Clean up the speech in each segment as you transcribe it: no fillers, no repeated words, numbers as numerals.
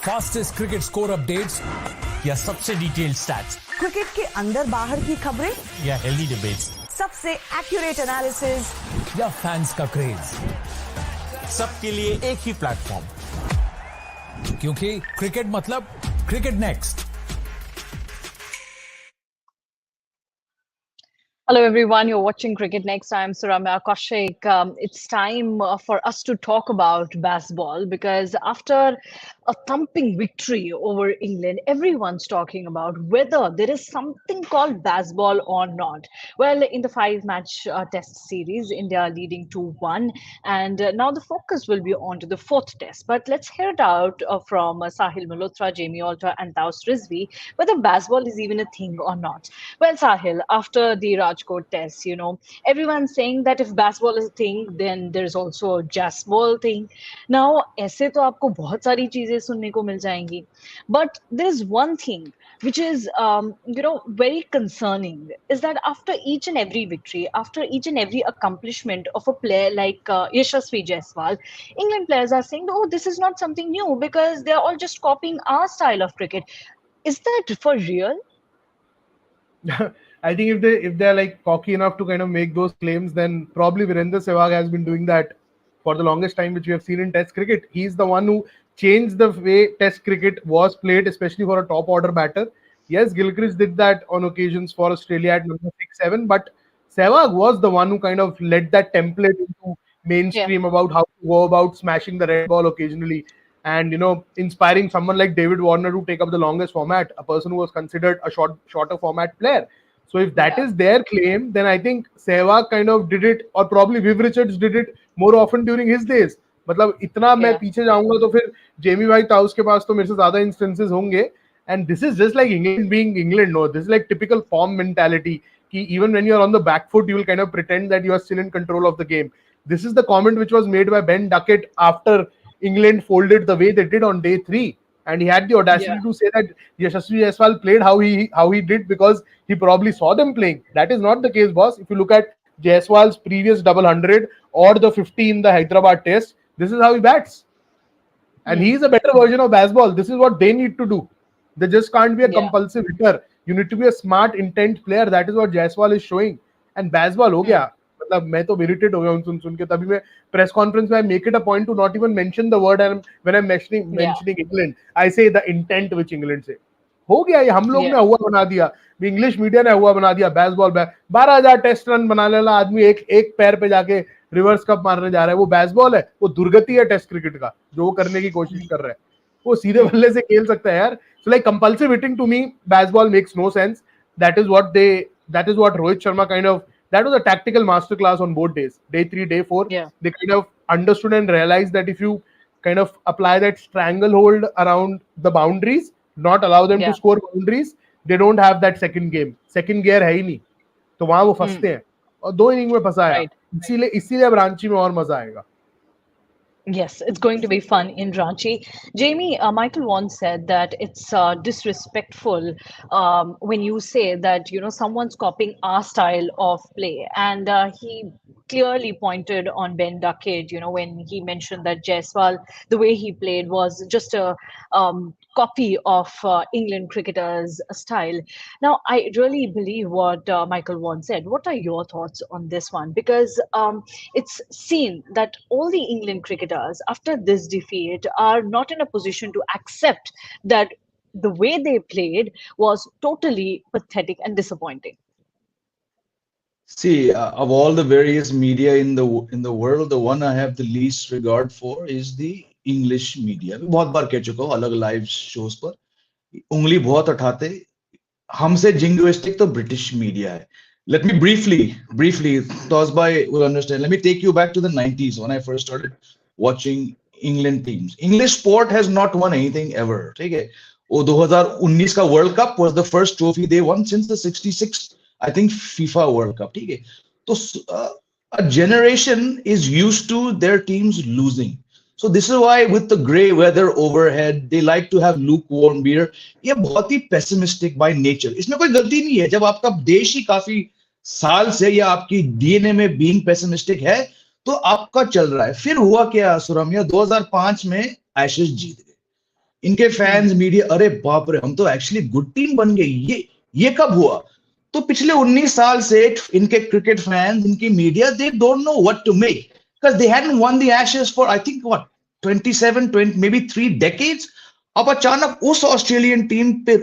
Fastest cricket score updates या सबसे detailed stats, cricket के अंदर बाहर की खबरें या हेल्दी डिबेट्स, सबसे एक्यूरेट एनालिसिस या फैंस का क्रेज, सबके लिए एक ही प्लेटफॉर्म, क्योंकि क्रिकेट मतलब cricket next. Hello everyone, you're watching Cricket Next. I'm Suramya Kaushik. It's time for us to talk about Bazball because after a thumping victory over England, everyone's talking about whether there is something called Bazball or not. Well, in the five-match test series, India leading 2-1, and now the focus will be on to the fourth test. But let's hear it out from Sahil Malhotra, Jamie Alter, and Taus Rizvi whether Bazball is even a thing or not. Well, Sahil, after the Rajkot test, everyone's saying that if Bazball is a thing, then there's also a Jazzball thing. Now, ऐसे तो आपको बहुत सारी चीजें सुनने को मिल जाएंगी, but there's one thing which is, very concerning, is that after each and every victory, after each and every accomplishment of a player like Yashasvi Jaiswal, England players are saying, oh, this is not something new because they're all just copying our style of cricket. Is that for real? I think if they're like cocky enough to kind of make those claims, then probably Virender Sehwag has been doing that for the longest time, which we have seen in Test cricket. He's the one who changed the way Test cricket was played, especially for a top order batter. Yes, Gilchrist did that on occasions for Australia at number 6-7, but Sehwag was the one who kind of led that template into mainstream about how to go about smashing the red ball occasionally. And inspiring someone like David Warner to take up the longest format, a person who was considered a shorter format player. So if that is their claim, then I think Sehwag kind of did it, or probably Viv Richards did it more often during his days. मतलब इतना मैं पीछे जाऊंगा तो फिर Jamie भाई ताउस के पास तो मेरे से ज्यादा instances होंगे. And this is just like England being England. No, this is like typical form mentality. Ki even when you are on the back foot, you will kind of pretend that you are still in control of the game. This is the comment which was made by Ben Duckett after England folded the way they did on day 3, and he had the audacity to say that Yashasvi Jaiswal played how he did because he probably saw them playing. That is not the case, boss. If you look at Jaiswal's previous double 100 or the 50 in the Hyderabad test, this is how he bats, and he is a better version of Bazball. This is what they need to do. They just can't be a compulsive hitter. You need to be a smart intent player. That is what Jaiswal is showing, and Bazball हो गया. मतलब मैं तो irritated हो गया सुन के. तभी मैं press conference में I make it a point to not even mention the word, and when I'm mentioning England, I say the intent which England say. हो गया ये, हम लोग ने हुआ बना दिया, इंग्लिश मीडिया ने हुआ बना दिया. बैसबॉल 12,000 टेस्ट रन बनाने वाला आदमी एक पैर पे जाके रिवर्स कप मारने जा रहा है. वो बैसबॉल है, वो दुर्गति है टेस्ट क्रिकेट का जो वो करने की कोशिश कर रहा है. वो सीधे बल्ले से खेल सकता है यार. So like compulsive hitting to me, Bazball makes no sense. That is what Rohit Sharma kind of, that was a tactical masterclass on both days, day 3, day 4. They kind of understood and realized that if you kind of apply that stranglehold around the boundaries, not allow them to score boundaries, they don't have that second game. Second gear है ही नहीं, तो वहां वो फंसते हैं और 2 inning में फंसा है. इसीलिए अब रांची में और मजा आएगा. Yes, it's going to be fun in Ranchi. Jamie, Michael Vaughan said that it's disrespectful when you say that, someone's copying our style of play. And he clearly pointed on Ben Duckett, when he mentioned that Jaiswal, the way he played was just a copy of England cricketers' style. Now, I really believe what Michael Vaughan said. What are your thoughts on this one? Because it's seen that all the England cricketers, after this defeat, are not in a position to accept that the way they played was totally pathetic and disappointing. See, of all the various media in the world, the one I have the least regard for is the English media. बहुत बार कह चुका हूँ अलग live shows पर, उंगली बहुत उठाते. हमसे jingoistic तो British media है. Let me briefly, Tosbai will understand. Let me take you back to the 90s when I first started watching England teams. English sport has not won anything ever. ठीक है? वो 2019 का World Cup was the first trophy they won since the 66th, I think, FIFA World Cup. ठीक है? तो a generation is used to their teams losing. So this is why with the grey weather overhead, they like to have lukewarm beer. ये बहुत ही pessimistic by nature. इसमें कोई गलती नहीं है. जब आपका देश ही काफी साल से या आपकी DNA में being pessimistic है, तो आपका चल रहा है. फिर हुआ क्या सुरम्या, 2005 में एशेज जीत गए. इनके फैंस मीडिया, अरे बाप रे हम तो एक्चुअली गुड टीम बन गए, ये कब हुआ? तो पिछले 19 साल से इनके क्रिकेट फैंस, इनकी media, they don't know what to make because they hadn't won the Ashes for I think what 27 may be 3 decades. अब अचानक उस ऑस्ट्रेलियन टीम पे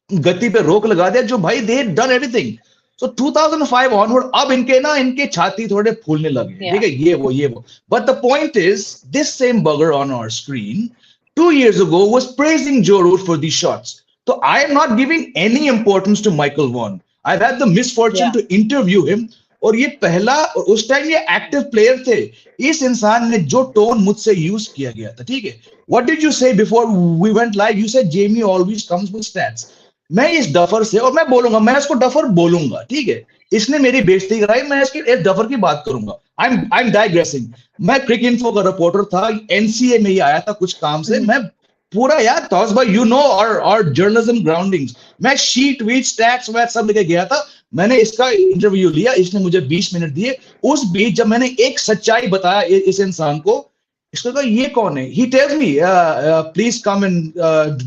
गति पे रोक लगा दिया जो भाई दे डन एवरीथिंग। सो 2005 ऑनवर्ड अब इनके छाती थोड़े फूलने लगे, ठीक है, ये वो but the point is this same bugger on our screen 2 years ago was praising Joe Root for these shots. So I am not giving any importance to Michael Vaughan. I've had the misfortune to interview him. और ये पहला, उस time ये active player थे, इस इंसान ने जो टोन मुझसे यूज किया गया था, ठीक है, what did you say before we went live? You said Jamie always comes with stats. मैं इस डफर से, और मैं बोलूंगा, मैं इसको डफर बोलूंगा, ठीक है, इसने मेरी बेइज्जती कराई, मैं इसके इस डफर की बात करूंगा। I am digressing. मैं क्रिक इन्फो का रिपोर्टर था, एनसीए में ही आया था कुछ काम से, मैं पूरा यार तौस भाई यू नो और जर्नलिज्म ग्राउंडिंग्स, मैं शीट वीट स्टैट्स मैं सब लेके गया था। मैंने इसका इंटरव्यू लिया, इसने मुझे 20 मिनट दिए। उस बीच जब मैंने एक सच्चाई बताया इस इंसान को, इसने कहा ये कौन है? He tells me please come and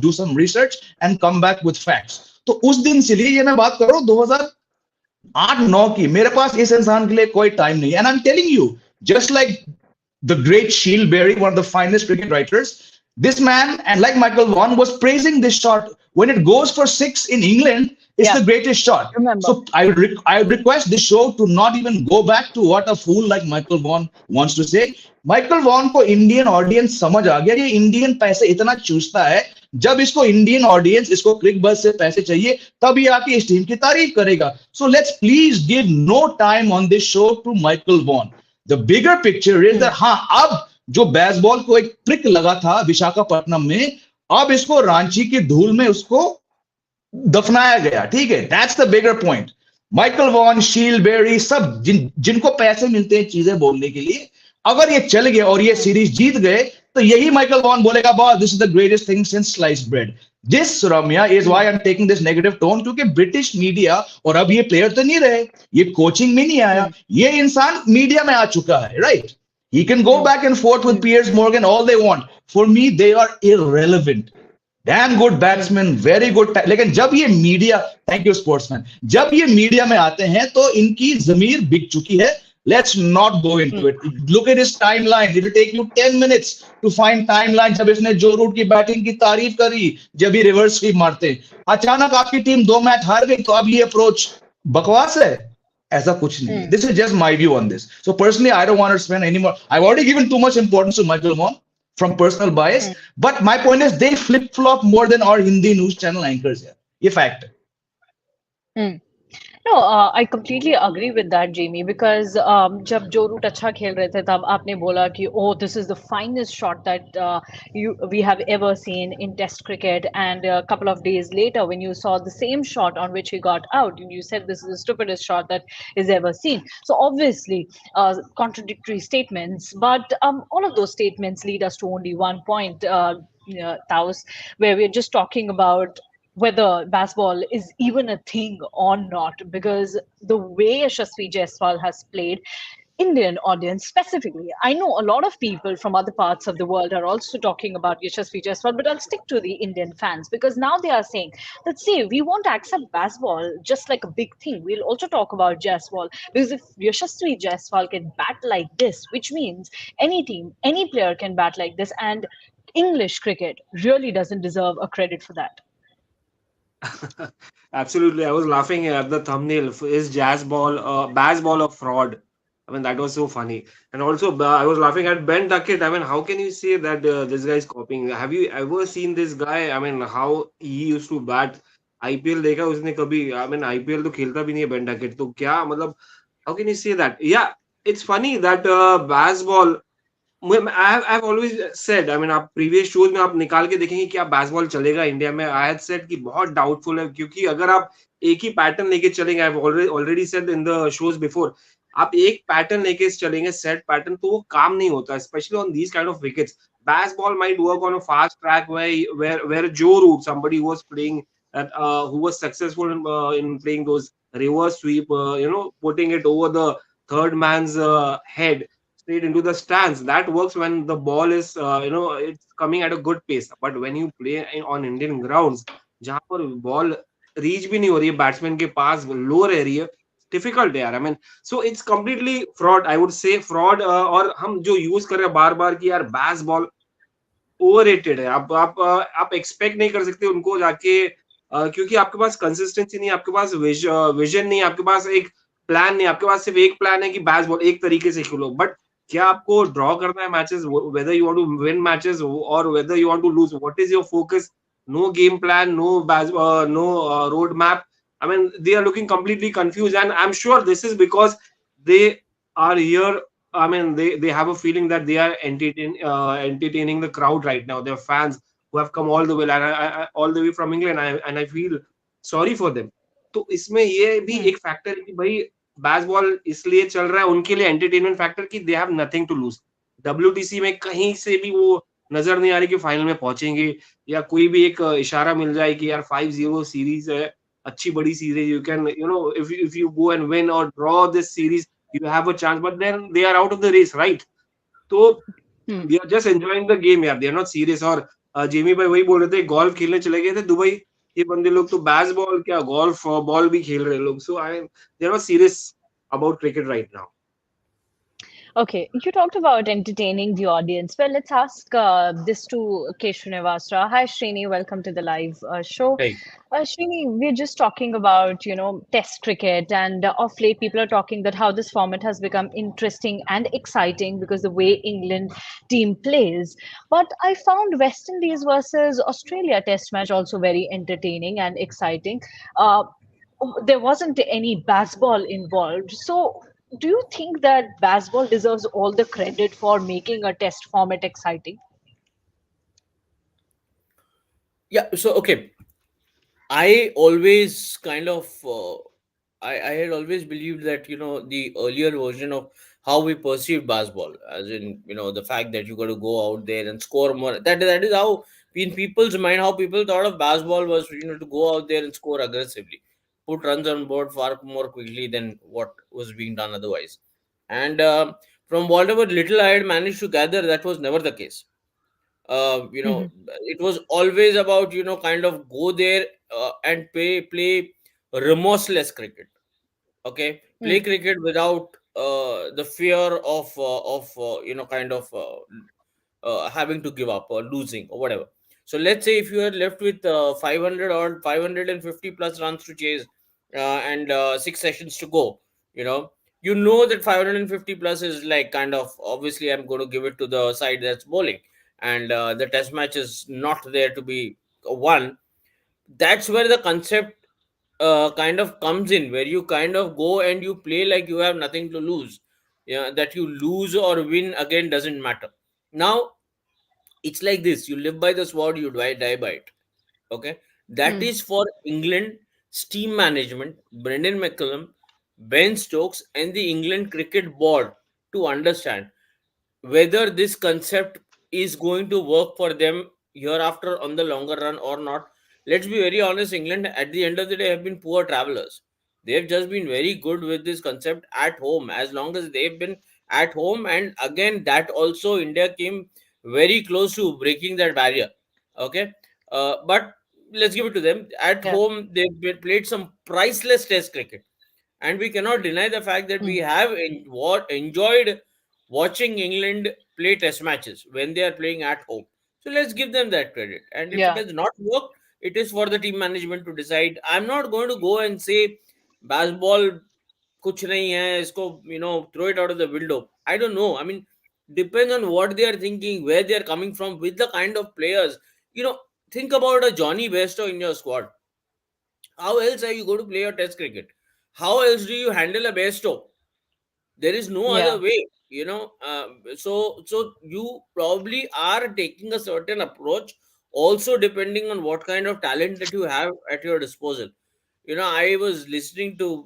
do some research and come back with facts. तो उस दिन से लिए, ये मैं बात कर रहा हूँ 2008-9 की, मेरे पास इस इंसान के लिए कोई टाइम नहीं। And I am telling you, just like the great Shield Berry, one of the finest cricket writers, this man, and like Michael Vaughan, was praising this shot. When it goes for 6 in England, it's the greatest shot. Remember. So I request this show to not even go back to what a fool like Michael Vaughan wants to say. Michael Vaughan को Indian audience समझ आ गया, ये Indian पैसे इतना चूसता है, जब इसको इंडियन ऑडियंस, इसको क्रिक बज़ से पैसे चाहिए, तब ये आके इस टीम की तारीफ करेगा। So let's please give no time on this show to Michael Vaughan. The bigger picture is that हाँ, अब जो बेसबॉल को एक ट्रिक लगा था विशाखापट्टनम में, अब इसको रांची की धूल में उसको दफनाया गया, ठीक है। That's the bigger point. Michael Vaughan, शील बेरी, सब जिनको पैसे मिलते हैं चीजें बोलने के लिए, अगर ये चल गए और ये सीरीज जीत गए, तो यही माइकल वॉन बोलेगा, boss this is the greatest thing since sliced bread. This, Ramya, is why I'm taking this negative tone, क्योंकि ब्रिटिश मीडिया, और अब ये प्लेयर तो नहीं रहे, ये कोचिंग में नहीं आया, ये इंसान मीडिया में आ चुका है, right? He can go back and forth with Piers Morgan all they want. For me, they are irrelevant. Damn good batsman, very good. लेकिन जब ये मीडिया, थैंक यू स्पोर्ट्समैन, जब ये मीडिया में आते हैं तो इनकी जमीर बिक चुकी है। Let's not go into it. Look at his timeline. It will take you 10 minutes to find timeline. जब इसने जो रूट की बैटिंग की तारीफ करी, जब ये रिवर्स स्वीप मारते, अचानक आपकी टीम 2 मैच हार गई, तो अब ये अप्रोच बकवास है। ऐसा कुछ नहीं है। This is just my view on this. So personally, I don't want to spend any more. I've already given too much importance to Michael Vaughan from personal bias. But my point is, they flip-flop more than our Hindi news channel anchors here. ये fact है। No, I completely agree with that, Jamie, because जब जो root अच्छा खेल रहे थे, तब आपने बोला कि oh, this is the finest shot that we have ever seen in Test cricket. And a couple of days later, when you saw the same shot on which he got out, and you said this is the stupidest shot that is ever seen. So obviously, contradictory statements, but all of those statements lead us to only one point, Taos, where we're just talking about whether Bazball is even a thing or not, because the way Yashasvi Jaiswal has played, Indian audience specifically, I know a lot of people from other parts of the world are also talking about Yashasvi Jaiswal, but I'll stick to the Indian fans, because now they are saying that, see, we won't accept Bazball just like a big thing. We'll also talk about Jaiswal, because if Yashasvi Jaiswal can bat like this, which means any team, any player can bat like this, and English cricket really doesn't deserve a credit for that. Absolutely. I was laughing at the thumbnail. Is Bazball a fraud? I mean, that was so funny. And also, I was laughing at Ben Duckett. I mean, how can you say that this guy is copying? Have you ever seen this guy? I mean, how he used to bat? IPL देखा उसने कभी? I mean, IPL तो खेलता भी नहीं है Ben Duckett. तो क्या मतलब? How can you say that? Yeah, it's funny that Bazball. I've always said, I mean, आप previous shows में आप निकाल के देखेंगे कि आप Bazball चलेगा इंडिया में. I had said कि बहुत doubtful है, क्योंकि अगर आप एक ही पैटर्न लेके चलेंगे, I've already said in the shows before, आप एक पैटर्न लेके चलेंगे, सेट पैटर्न, तो वो काम नहीं होता, especially on these kind of wickets. Bazball might work on a fast track where Joe Root, somebody who was playing that, who was successful in playing those reverse sweep, putting it over the third man's head. straight into the stands. That works when the ball is it's coming at a good pace. But when you play on Indian grounds, जहाँ पर ball reach भी नहीं हो रही है batsman के पास, low रह रही है, difficult है यार. I mean, so it's completely fraud. I would say fraud. और हम जो use कर रहे हैं बार बार कि यार बैस बॉल ओवररेटेड है. आप एक्सपेक्ट नहीं कर सकते उनको जाके, क्योंकि आपके पास कंसिस्टेंसी नहीं, आपके पास विजन नहीं, आपके पास एक प्लान नहीं, आपके पास सिर्फ एक प्लान है कि बैस बॉल एक तरीके से खेलो. बट क्या आपको ड्रॉ करना है matches, whether you want to win matches और whether you want to lose, what is your focus? No game plan, no road map. I mean, they are looking completely confused, and I'm sure this is because they are here. I mean, they have a feeling that they are entertaining the crowd right now. Their fans who have come all the way, all the way from England, and I feel sorry for them. तो इसमें ये भी एक factor है कि भाई Bazball इसलिए चल रहा है उनके लिए, एंटरटेनमेंट फैक्टर, कि they have nothing to lose. WTC में कहीं से भी वो नजर नहीं आ रही कि फाइनल में पहुंचेंगे, या कोई भी एक इशारा मिल जाए कि यार 5-0 सीरीज है, अच्छी बड़ी series, you can if you go and win or draw this series, you have a chance, but then they are out of the race, right? तो they are just enjoying the game यार, they are not serious. और Jamie भाई वही बोल रहे थे, golf खेलने चले गए थे दुबई, ये बंदे लोग तो बैस बॉल क्या गोल्फ बॉल भी खेल रहे लोग. So I they are not serious about cricket right now. Okay, you talked about entertaining the audience. Well, let's ask this to K. Srinivasra. Hi, Srini. Welcome to the live show. Hey. Srini, we're just talking about, Test cricket, and of late, people are talking that how this format has become interesting and exciting because the way England team plays. But I found West Indies versus Australia Test match also very entertaining and exciting. There wasn't any baseball involved, so do you think that baseball deserves all the credit for making a test format exciting? Yeah, so okay. I always kind of I had always believed that the earlier version of how we perceived baseball, as in the fact that you got to go out there and score more. That is how in people's mind how people thought of baseball was to go out there and score aggressively, put runs on board far more quickly than what was being done otherwise. And from whatever little I had managed to gather, that was never the case. It was always about kind of go there and play remorseless cricket. Okay, play cricket without the fear of kind of having to give up or losing or whatever. So let's say if you are left with 500 or 550 plus runs to chase and 6 sessions to go, that 550 plus is like kind of obviously I'm going to give it to the side that's bowling, and the test match is not there to be won. That's where the concept kind of comes in, where you kind of go and you play like you have nothing to lose. That you lose or win again doesn't matter. Now it's like this: you live by the sword, you die by it. Okay, that is for England team management, Brendon McCullum, Ben Stokes, and the England Cricket Board to understand whether this concept is going to work for them hereafter on the longer run or not. Let's be very honest, England at the end of the day have been poor travelers. They've just been very good with this concept at home, as long as they've been at home. And again, that also India came very close to breaking that barrier. Okay. But let's give it to them. At home, they've played some priceless test cricket. And we cannot deny the fact that we have enjoyed watching England play test matches when they are playing at home. So let's give them that credit. And if it has not worked, it is for the team management to decide. I'm not going to go and say baseball kuch nahi hai, isko, throw it out of the window. I don't know. I mean, depends on what they are thinking, where they are coming from, with the kind of players. Think about a Johnny Bairstow in your squad. How else are you going to play your test cricket? How else do you handle a Bairstow? There is no other way, so you probably are taking a certain approach, also depending on what kind of talent that you have at your disposal. I was listening to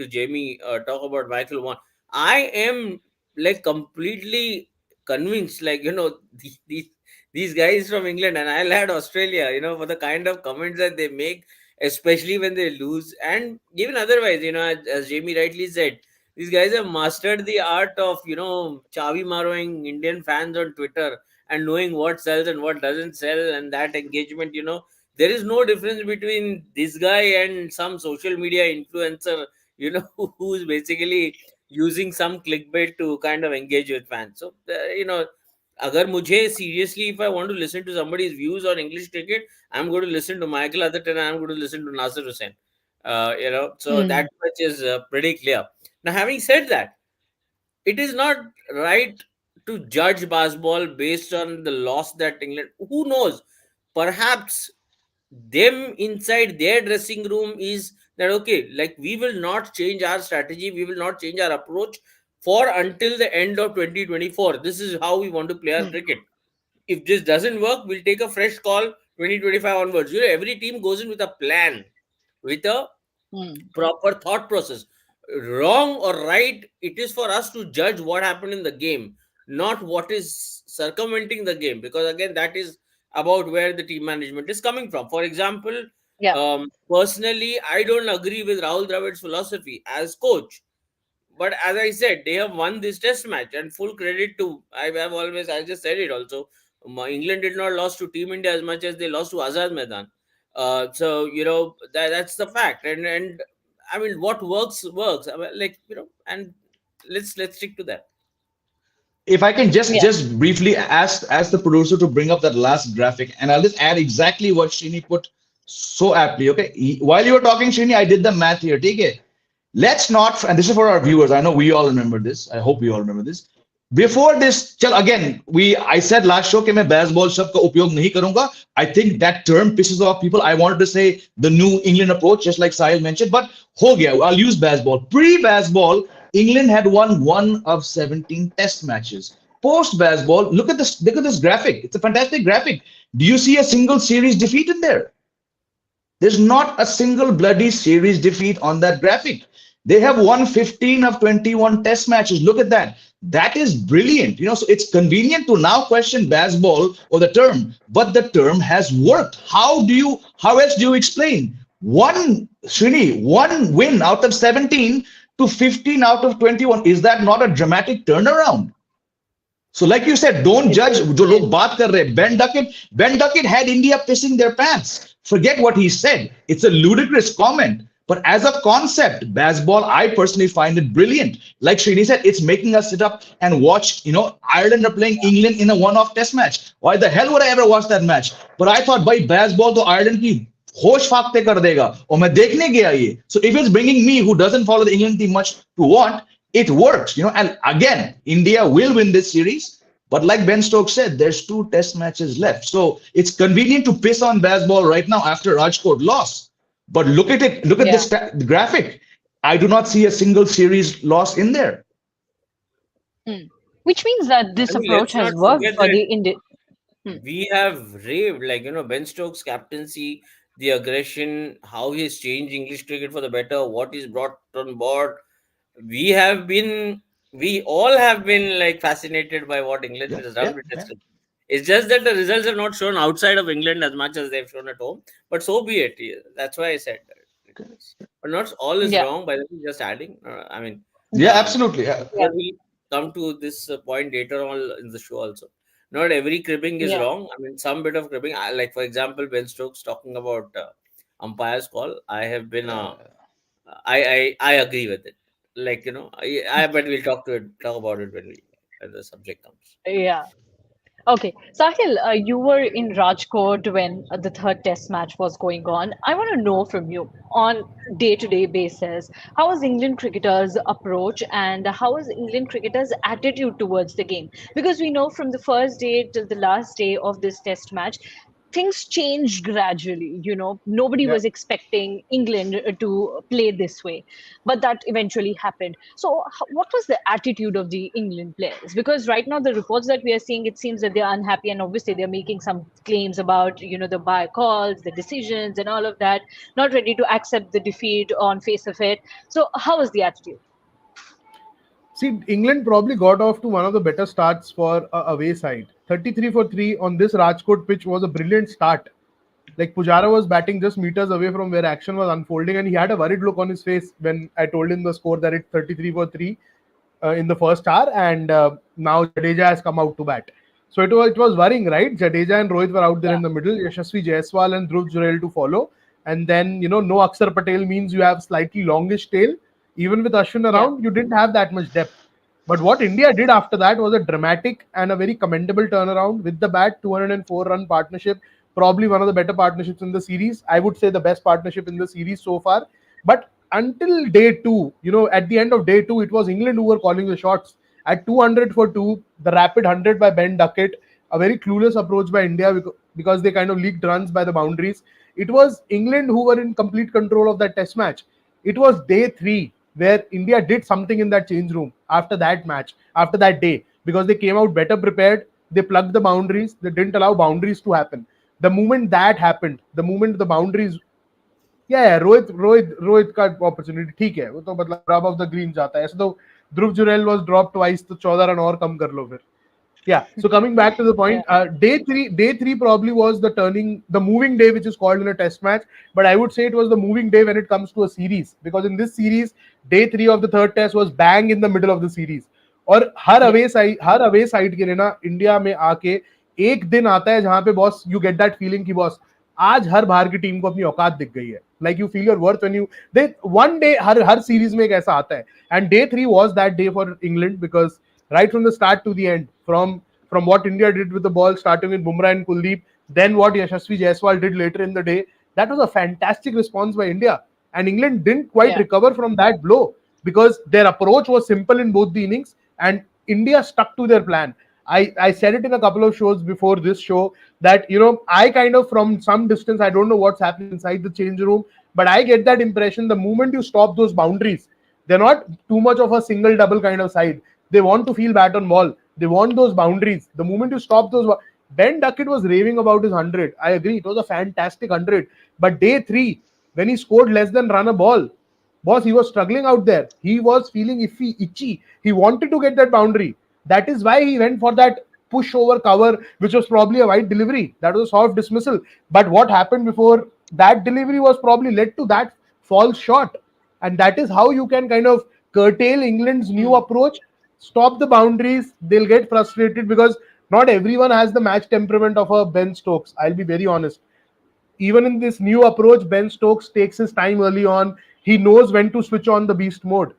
Jamie talk about Michael Vaughan. I am like completely convinced, like these guys from England, and I'll add Australia, for the kind of comments that they make, especially when they lose, and even otherwise, as Jamie rightly said, These guys have mastered the art of, chavi maroing Indian fans on Twitter and knowing what sells and what doesn't sell, and that engagement. There is no difference between this guy and some social media influencer, who's basically using some clickbait to kind of engage with fans. So, agar mujhe seriously, if I want to listen to somebody's views on English cricket, I'm going to listen to Michael Atherton and I'm going to listen to Nasir Hussain. So that much is pretty clear. Now, having said that, it is not right to judge Bazball based on the loss that England. Who knows? Perhaps them inside their dressing room is that okay, like we will not change our strategy, we will not change our approach for until the end of 2024. This is how we want to play our cricket. If this doesn't work, we'll take a fresh call 2025 onwards. Every team goes in with a plan, with a proper thought process. Wrong or right, it is for us to judge what happened in the game, not what is circumventing the game, because again, that is about where the team management is coming from. For example, personally, I don't agree with Rahul Dravid's philosophy as coach. But as I said, they have won this test match, and full credit to, I just said it also, England did not lose to Team India as much as they lost to Azad Maidan. So, that's the fact. And I mean, what works. I mean, and let's stick to that. If I can just briefly ask the producer to bring up that last graphic, and I'll just add exactly what Srini put so aptly. Okay, while you were talking, Srini, I did the math here. Take it. Let's not, and this is for our viewers. I know we all remember this. I hope we all remember this. Before this, I said last show कि मैं baseball शब्द का उपयोग नहीं करूंगा. I think that term pisses off people. I wanted to say the New England approach, just like Sahil mentioned, but हो गया. I'll use baseball. Pre-baseball, England had won 1 of 17 test matches. Post-baseball, look at this graphic. It's a fantastic graphic. Do you see a single series defeat in there? There's not a single bloody series defeat on that graphic. They have won 15 of 21 test matches. Look at that. That is brilliant. So it's convenient to now question baseball or the term, but the term has worked. How else do you explain? One win out of 17 to 15 out of 21. Is that not a dramatic turnaround? So like you said, don't judge. जो लोग बात कर रहे, Ben Duckett had India pissing their pants. Forget what he said. It's a ludicrous comment. But as a concept, baseball, I personally find it brilliant. Like Srini said, it's making us sit up and watch, Ireland are playing England in a one-off test match. Why the hell would I ever watch that match? But I thought, by baseball, to Ireland ki hosh faakte kar dega. Aur main dekhne gaya ye. So if it's bringing me, who doesn't follow the England team much, to want, it works, And again, India will win this series. But like Ben Stokes said, there's 2 test matches left. So it's convenient to piss on baseball right now after Rajkot loss. But look at it. Look at this graphic. I do not see a single series loss in there. Which means that this approach has worked for the Indian. We have raved, Ben Stokes' captaincy, the aggression, how he's changed English cricket for the better, what he's brought on board. We all have been fascinated by what England has done with Test cricket. It's just that the results have not shown outside of England as much as they've shown at home. But so be it. That's why I said that. But not all is wrong, by the way, just adding. Absolutely. We'll come to this point later on in the show also. Not every cribbing is wrong. I mean, some bit of cribbing. Like, for example, Ben Stokes talking about umpire's call. I have been... I agree with it. But we'll talk about it when the subject comes. Yeah. Okay, Sahil, you were in Rajkot when the third test match was going on. I want to know from you on day-to-day basis, how was England cricketers' approach and how was England cricketers' attitude towards the game? Because we know from the first day till the last day of this test match, things changed gradually. Nobody was expecting England to play this way, but that eventually happened. So what was the attitude of the England players? Because right now the reports that we are seeing, it seems that they're unhappy, and obviously they're making some claims about the buy calls, the decisions and all of that, not ready to accept the defeat on face of it. So how was the attitude? See, England probably got off to one of the better starts for a away side. 33 for 3 on this Rajkot pitch was a brilliant start. Like Pujara was batting just meters away from where action was unfolding, and he had a worried look on his face when I told him the score that it's 33 for 3 in the first hour, and now Jadeja has come out to bat. So it was worrying, right? Jadeja and Rohit were out there in the middle, Yashasvi Jaiswal and Dhruv Jurel to follow, and then no Akshar Patel means you have slightly longish tail. Even with Ashwin around, you didn't have that much depth. But what India did after that was a dramatic and a very commendable turnaround with the bat, 204-run partnership, probably one of the better partnerships in the series. I would say the best partnership in the series so far. But until day two, at the end of day two, it was England who were calling the shots. At 200 for 2, the rapid 100 by Ben Duckett, a very clueless approach by India because they kind of leaked runs by the boundaries. It was England who were in complete control of that test match. It was day 3 where India did something in that change room after that match, after that day, because they came out better prepared. They plugged the boundaries. They didn't allow boundaries to happen. The moment that happened, the moment the boundaries, Rohit का opportunity ठीक है, वो तो मतलब rub of the green जाता है. ऐसे तो Dhruv Jurel was dropped twice, तो 14 रन और कम कर लो फिर. Yeah. So coming back to the point, day three probably was the moving day, which is called in a test match. But I would say it was the moving day when it comes to a series, because in this series, day 3 of the third test was bang in the middle of the series. और her away side के लिए ना India में आके एक दिन आता है जहां पे boss you get that feeling कि बॉस आज हर बाहर की टीम को अपनी औकात दिख गई है. Like you feel your worth when you they one day her series में एक ऐसा आता है. And day 3 was that day for England, because right from the start to the end, from what India did with the ball, starting with Bumrah and Kuldeep, then what Yashasvi Jaiswal did later in the day, that was a fantastic response by India. And England didn't quite recover from that blow because their approach was simple in both the innings and India stuck to their plan. I said it in a couple of shows before this show that, I kind of from some distance, I don't know what's happening inside the change room, but I get that impression the moment you stop those boundaries, they're not too much of a single double kind of side. They want to feel bat on ball. They want those boundaries. The moment you stop those, Ben Duckett was raving about his 100. I agree, it was a fantastic 100. But day 3, when he scored less than run a ball, boss, he was struggling out there. He was feeling iffy, itchy. He wanted to get that boundary. That is why he went for that push over cover, which was probably a wide delivery. That was a soft dismissal. But what happened before that delivery was probably led to that false shot. And that is how you can kind of curtail England's new approach. Stop the boundaries. They'll get frustrated because not everyone has the match temperament of a Ben Stokes. I'll be very honest. Even in this new approach, Ben Stokes takes his time early on. He knows when to switch on the beast mode.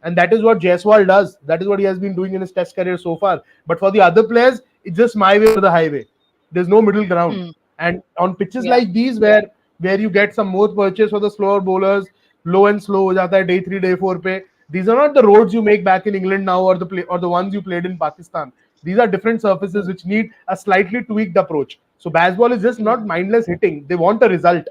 And that is what Jaiswal does. That is what he has been doing in his test career so far. But for the other players, it's just my way or the highway. There's no middle ground. And on pitches like these, where you get some more purchase for the slower bowlers, low and slow ho jata hai day 3, day 4 pe. These are not the roads you make back in England now or the ones you played in Pakistan. These are different surfaces which need a slightly tweaked approach. So Bazball is just not mindless hitting. They want a result.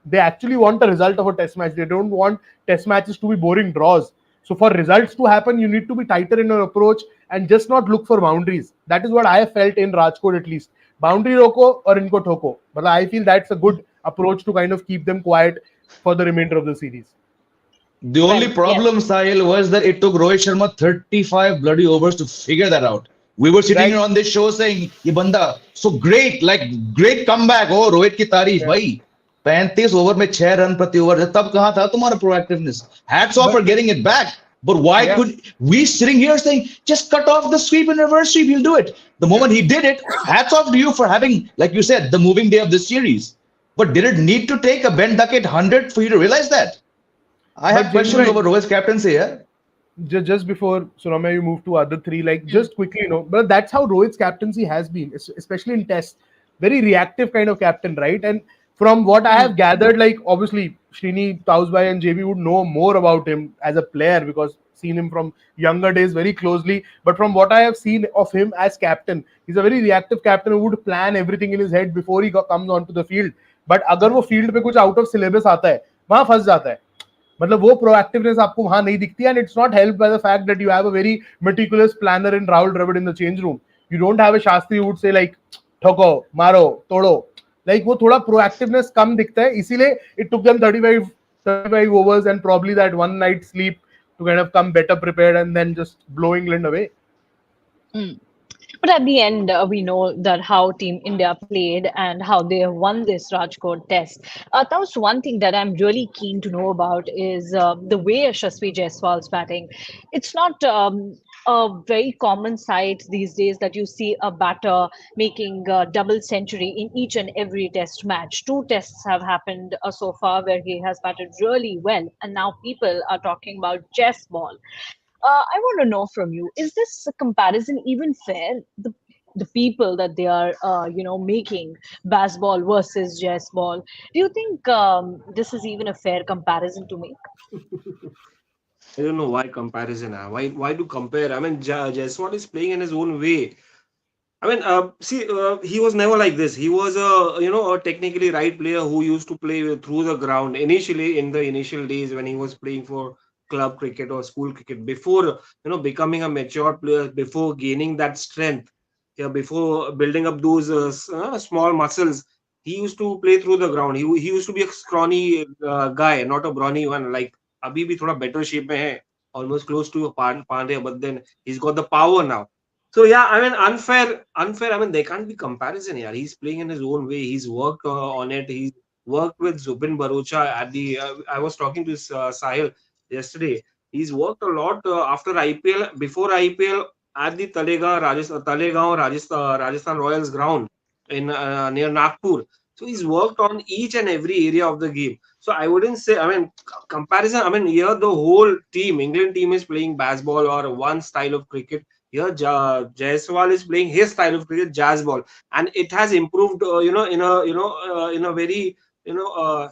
They actually want a result of a test match. They don't want test matches to be boring draws. So for results to happen, you need to be tighter in your approach and just not look for boundaries. That is what I have felt in Rajkot at least. Boundary roko or inko thoko. But I feel that's a good approach to kind of keep them quiet for the remainder of the series. The only problem, Sahil, was that it took Rohit Sharma 35 bloody overs to figure that out. We were sitting here on this show saying, "Ye banda, so great, like great comeback." Oh, Rohit ki tareef, bhai. 35 over में 6 run प्रति over है, तब कहां था तुम्हारा proactiveness? Hats off for getting it back. But why could we sitting here saying just cut off the sweep and reverse sweep, he'll do it? The moment he did it, hats off to you for having, like you said, the moving day of the series. But did it need to take a Ben Duckett 100 for you to realize that? I have questions over Rohit's captaincy here. Just before Surama, you move to other three, like just quickly, but that's how Rohit's captaincy has been, especially in tests. Very reactive kind of captain, right? And from what I have gathered, like obviously Srini, Tausbai and JB would know more about him as a player because seen him from younger days very closely. But from what I have seen of him as captain, he's a very reactive captain who would plan everything in his head before he comes onto the field. But अगर वो field पे कुछ out of syllabus आता है, वहाँ फंस जाता है. मतलब वो proactiveness आपको वहाँ नहीं दिखती है, and it's not helped by the fact that you have a very meticulous planner in Rahul Dravid in the change room. You don't have a Shastri who would say like ठोको, मारो, तोड़ो. Like वो थोड़ा proactiveness कम दिखता है, इसीलिए it took them 35 overs and probably that one night sleep to kind of come better prepared and then just blow England away. But at the end, we know that how Team India played and how they have won this Rajkot test. That was one thing that I'm really keen to know about is the way Yashasvi Jaiswal's batting. It's not a very common sight these days that you see a batter making a double century in each and every test match. Two tests have happened so far where he has batted really well, and now people are talking about Jaiswal. I want to know from you: is this comparison even fair? The people that they are, making Bazball versus Jaisball. Do you think this is even a fair comparison to make? I don't know why comparison. Why do compare? I mean, Jaiswal is playing in his own way. I mean, see, he was never like this. He was a technically right player who used to play through the ground initially in the initial days when he was playing for club cricket or school cricket before becoming a mature player, before gaining that strength, yeah, before building up those small muscles. He used to play through the ground. He used to be a scrawny guy, not a brawny one. Like अभी भी थोड़ा better shape में है, almost close to Pandya, but then he's got the power now. So yeah, I mean unfair. I mean there can't be comparison here. He's playing in his own way. He's worked on it. He's worked with Zubin Barocha at the. I was talking to Sahil yesterday. He's worked a lot after IPL, before IPL at the Talegaon Rajasthan Royals ground in near Nagpur. So he's worked on each and every area of the game. So I wouldn't say. I mean comparison. I mean here the whole team, England team, is playing baseball or one style of cricket. Here, Jaiswal is playing his style of cricket, jazz ball, and it has improved. In a very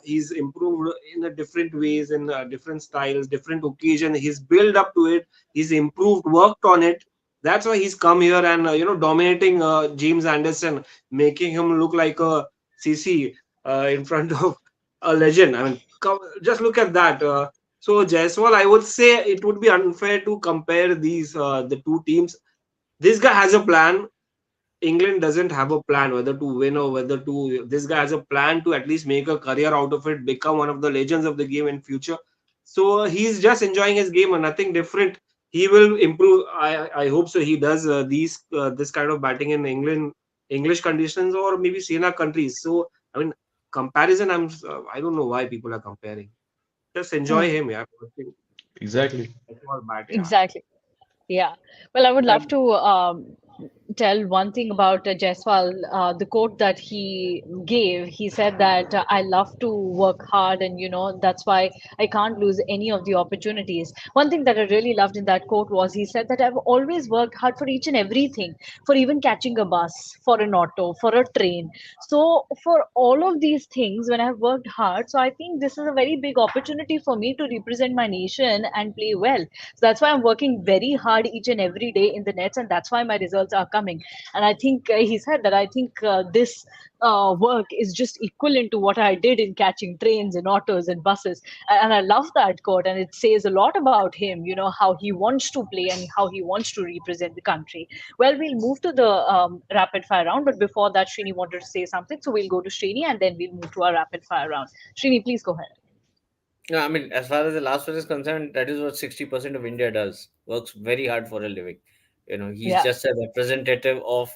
he's improved in a different ways, in different styles, different occasion. He's built up to it. He's improved, worked on it. That's why he's come here and dominating James Anderson, making him look like a CC in front of a legend. I mean, just look at that. So Jaiswal, I would say it would be unfair to compare these the two teams. This guy has a plan. England doesn't have a plan whether to win or whether to. This guy has a plan to at least make a career out of it, become one of the legends of the game in future. So he's just enjoying his game and nothing different. He will improve. I hope so. He does this kind of batting in English conditions or maybe Sena countries. So I mean comparison. I don't know why people are comparing. Just enjoy Hmm, him, yeah. Exactly. That's all bad, yeah. exactly. Yeah. Well, I would love And to tell one thing about Jaiswal. The quote that he gave, he said that I love to work hard, and that's why I can't lose any of the opportunities. One thing that I really loved in that quote was he said that I've always worked hard for each and everything, for even catching a bus, for an auto, for a train. So for all of these things, when I've worked hard, so I think this is a very big opportunity for me to represent my nation and play well. So that's why I'm working very hard each and every day in the nets, and that's why my results are coming. And I think he said that I think this work is just equivalent to what I did in catching trains and autos and buses. And I love that quote, and it says a lot about him. How he wants to play and how he wants to represent the country. Well, we'll move to the rapid fire round, but before that, Srini wanted to say something, so we'll go to Srini and then we'll move to our rapid fire round. Srini, please go ahead. No, I mean, as far as the last one is concerned, that is what 60% of India does. Works very hard for a living. He's Yeah. just a representative of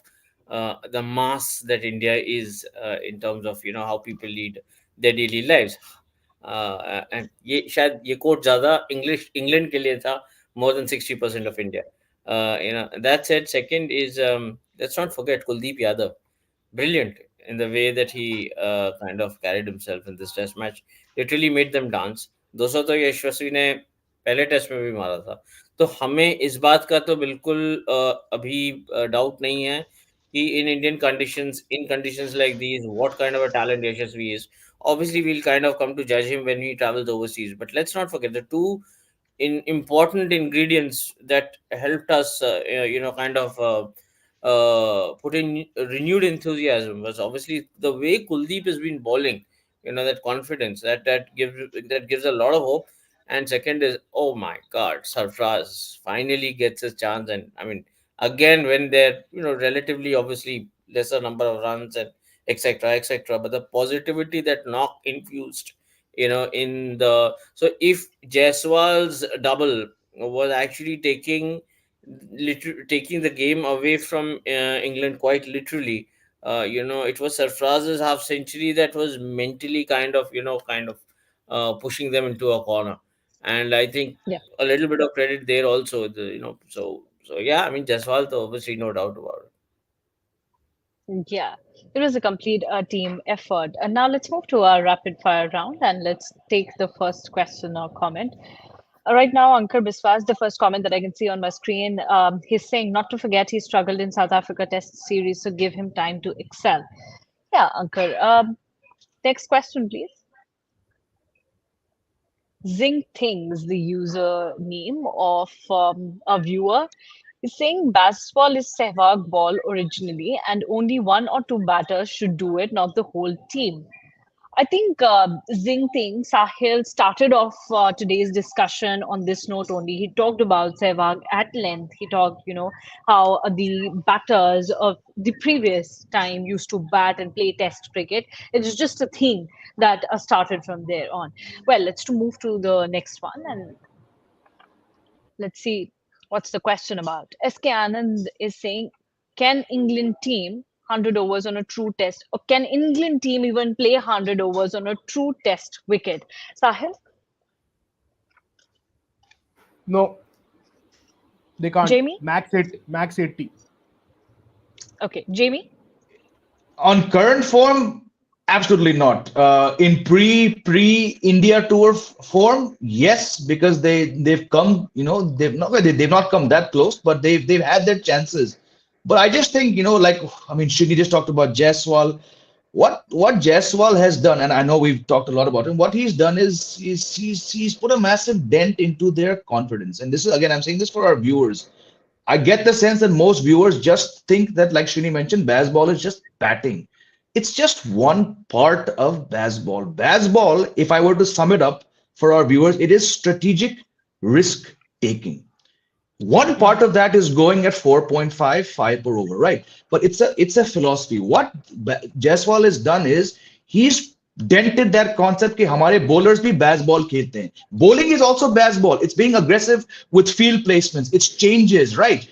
the mass that India is, in terms of how people lead their daily lives. And ये शायद ये quote ज़्यादा England के लिए था, more than 60% of India. That said, second is, let's not forget Kuldeep Yadav, brilliant in the way that he kind of carried himself in this test match. Literally made them dance. 200 तो यशस्वी ने पहले test में भी मारा था. तो हमें इस बात का तो बिल्कुल अभी डाउट नहीं है कि in conditions like these, what kind of a talent Yashasvi is. Obviously, we'll kind of come to judge him when he travels overseas. But let's not forget the two in important ingredients that helped us, kind of put in renewed enthusiasm was obviously the way Kuldeep has been bowling. That confidence that gives a lot of hope. And second is, oh my God, Sarfraz finally gets his chance. And I mean, again, when they're relatively obviously lesser number of runs and etc etc, but the positivity that knock infused, in the so if Jaiswal's double was actually taking taking the game away from England quite literally. It was Sarfraz's half century that was mentally pushing them into a corner, and I think Yeah. a little bit of credit there also. So yeah, I mean Jaiswal, though, obviously no doubt about it. Yeah, it was a complete team effort. And now let's move to our rapid fire round and let's take the first question or comment. Right now, Ankur Biswas, the first comment that I can see on my screen, he's saying not to forget he struggled in South Africa Test series, so give him time to excel. Yeah, Ankur. Next question, please. Zing Things, the user name of a viewer, is saying baseball is Sehwag ball originally, and only one or two batters should do it, not the whole team. I think Zing Ting Sahil started off today's discussion on this note only. He talked about Sehwag at length. He talked, how the batters of the previous time used to bat and play Test cricket. It's just a thing that started from there on. Well, let's to move to the next one and let's see what's the question about. SK Anand is saying, can England team 100 overs on a true test, or can England team even play 100 overs on a true test wicket? Sahil, No, they can't. Jamie? Max 80. Okay, Jamie? On current form, absolutely not. In pre India tour form, yes, because they've come, they've not come that close, but they've had their chances. But I just think, like, I mean, Srini just talked about Jaiswal. What Jaiswal has done, and I know we've talked a lot about him. What he's done is he's put a massive dent into their confidence. And this is, again, I'm saying this for our viewers. I get the sense that most viewers just think that, like Srini mentioned, baseball is just batting. It's just one part of baseball. Baseball, if I were to sum it up for our viewers, it is strategic risk taking. One part of that is going at 4.5, 5 per over, right? But it's a philosophy. What Jaiswal has done is he's dented that concept कि हमारे bowlers भी baseball खेलते हैं. Bowling is also baseball. It's being aggressive with field placements. It's changes, right?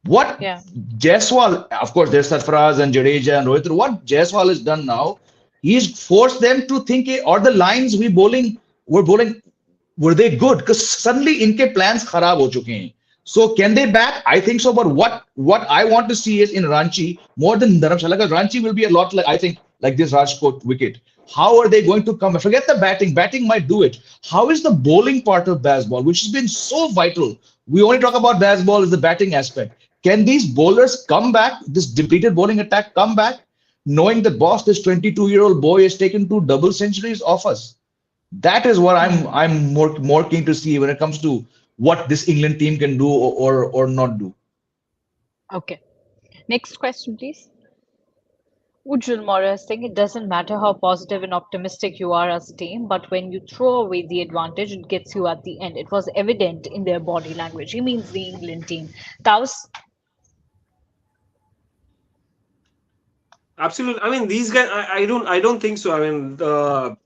What Yeah. Jaiswal, of course, there's Sarfaraz and Jadeja and Rohit. What Jaiswal has done now, he's forced them to think, or the lines we're bowling, were they good? Because suddenly इनके plans खराब हो चुके हैं. So can they bat? I think so. But what I want to see is in Ranchi more than Dharamshala, because Ranchi will be a lot like, I think, like this Rajkot wicket. How are they going to come? Forget the batting. Batting might do it. How is the bowling part of baseball, which has been so vital? We only talk about baseball as the batting aspect. Can these bowlers come back? This depleted bowling attack come back, knowing that boss, this 22-year-old boy has taken 2 double centuries off us? That is what I'm more keen to see when it comes to what this England team can do or not do. Okay. Next question, please. Ujjwal Mora is saying it doesn't matter how positive and optimistic you are as a team, but when you throw away the advantage, it gets you at the end. It was evident in their body language. He means the England team. Taos? Absolutely. I mean, these guys. I don't think so. I mean,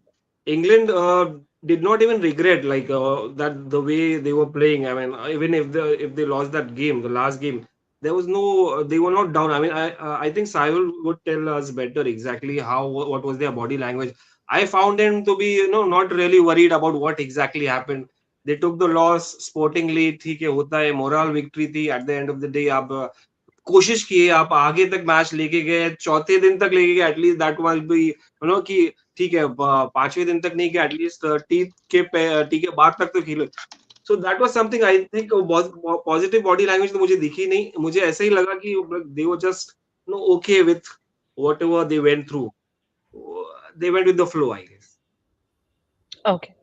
England did not even regret like that the way they were playing. I mean, even if they lost that game, the last game, there was no. They were not down. I mean, I think Sahil would tell us better exactly what was their body language. I found them to be not really worried about what exactly happened. They took the loss sportingly. ठीक है होता है moral victory थी at the end of the day. आप कोशिश किए आप आगे तक मैच लेके गए चौथे दिन तक लेके गए एटलीस्ट दैट विल बी कि ठीक है पांचवें दिन तक नहीं कि एटलीस्ट टी के बाद तक तो खेलो so that was something I think positive body language तो मुझे दिखी नहीं मुझे ऐसा ही लगा कि they were just okay with whatever they went through they went with the flow, I guess. Okay.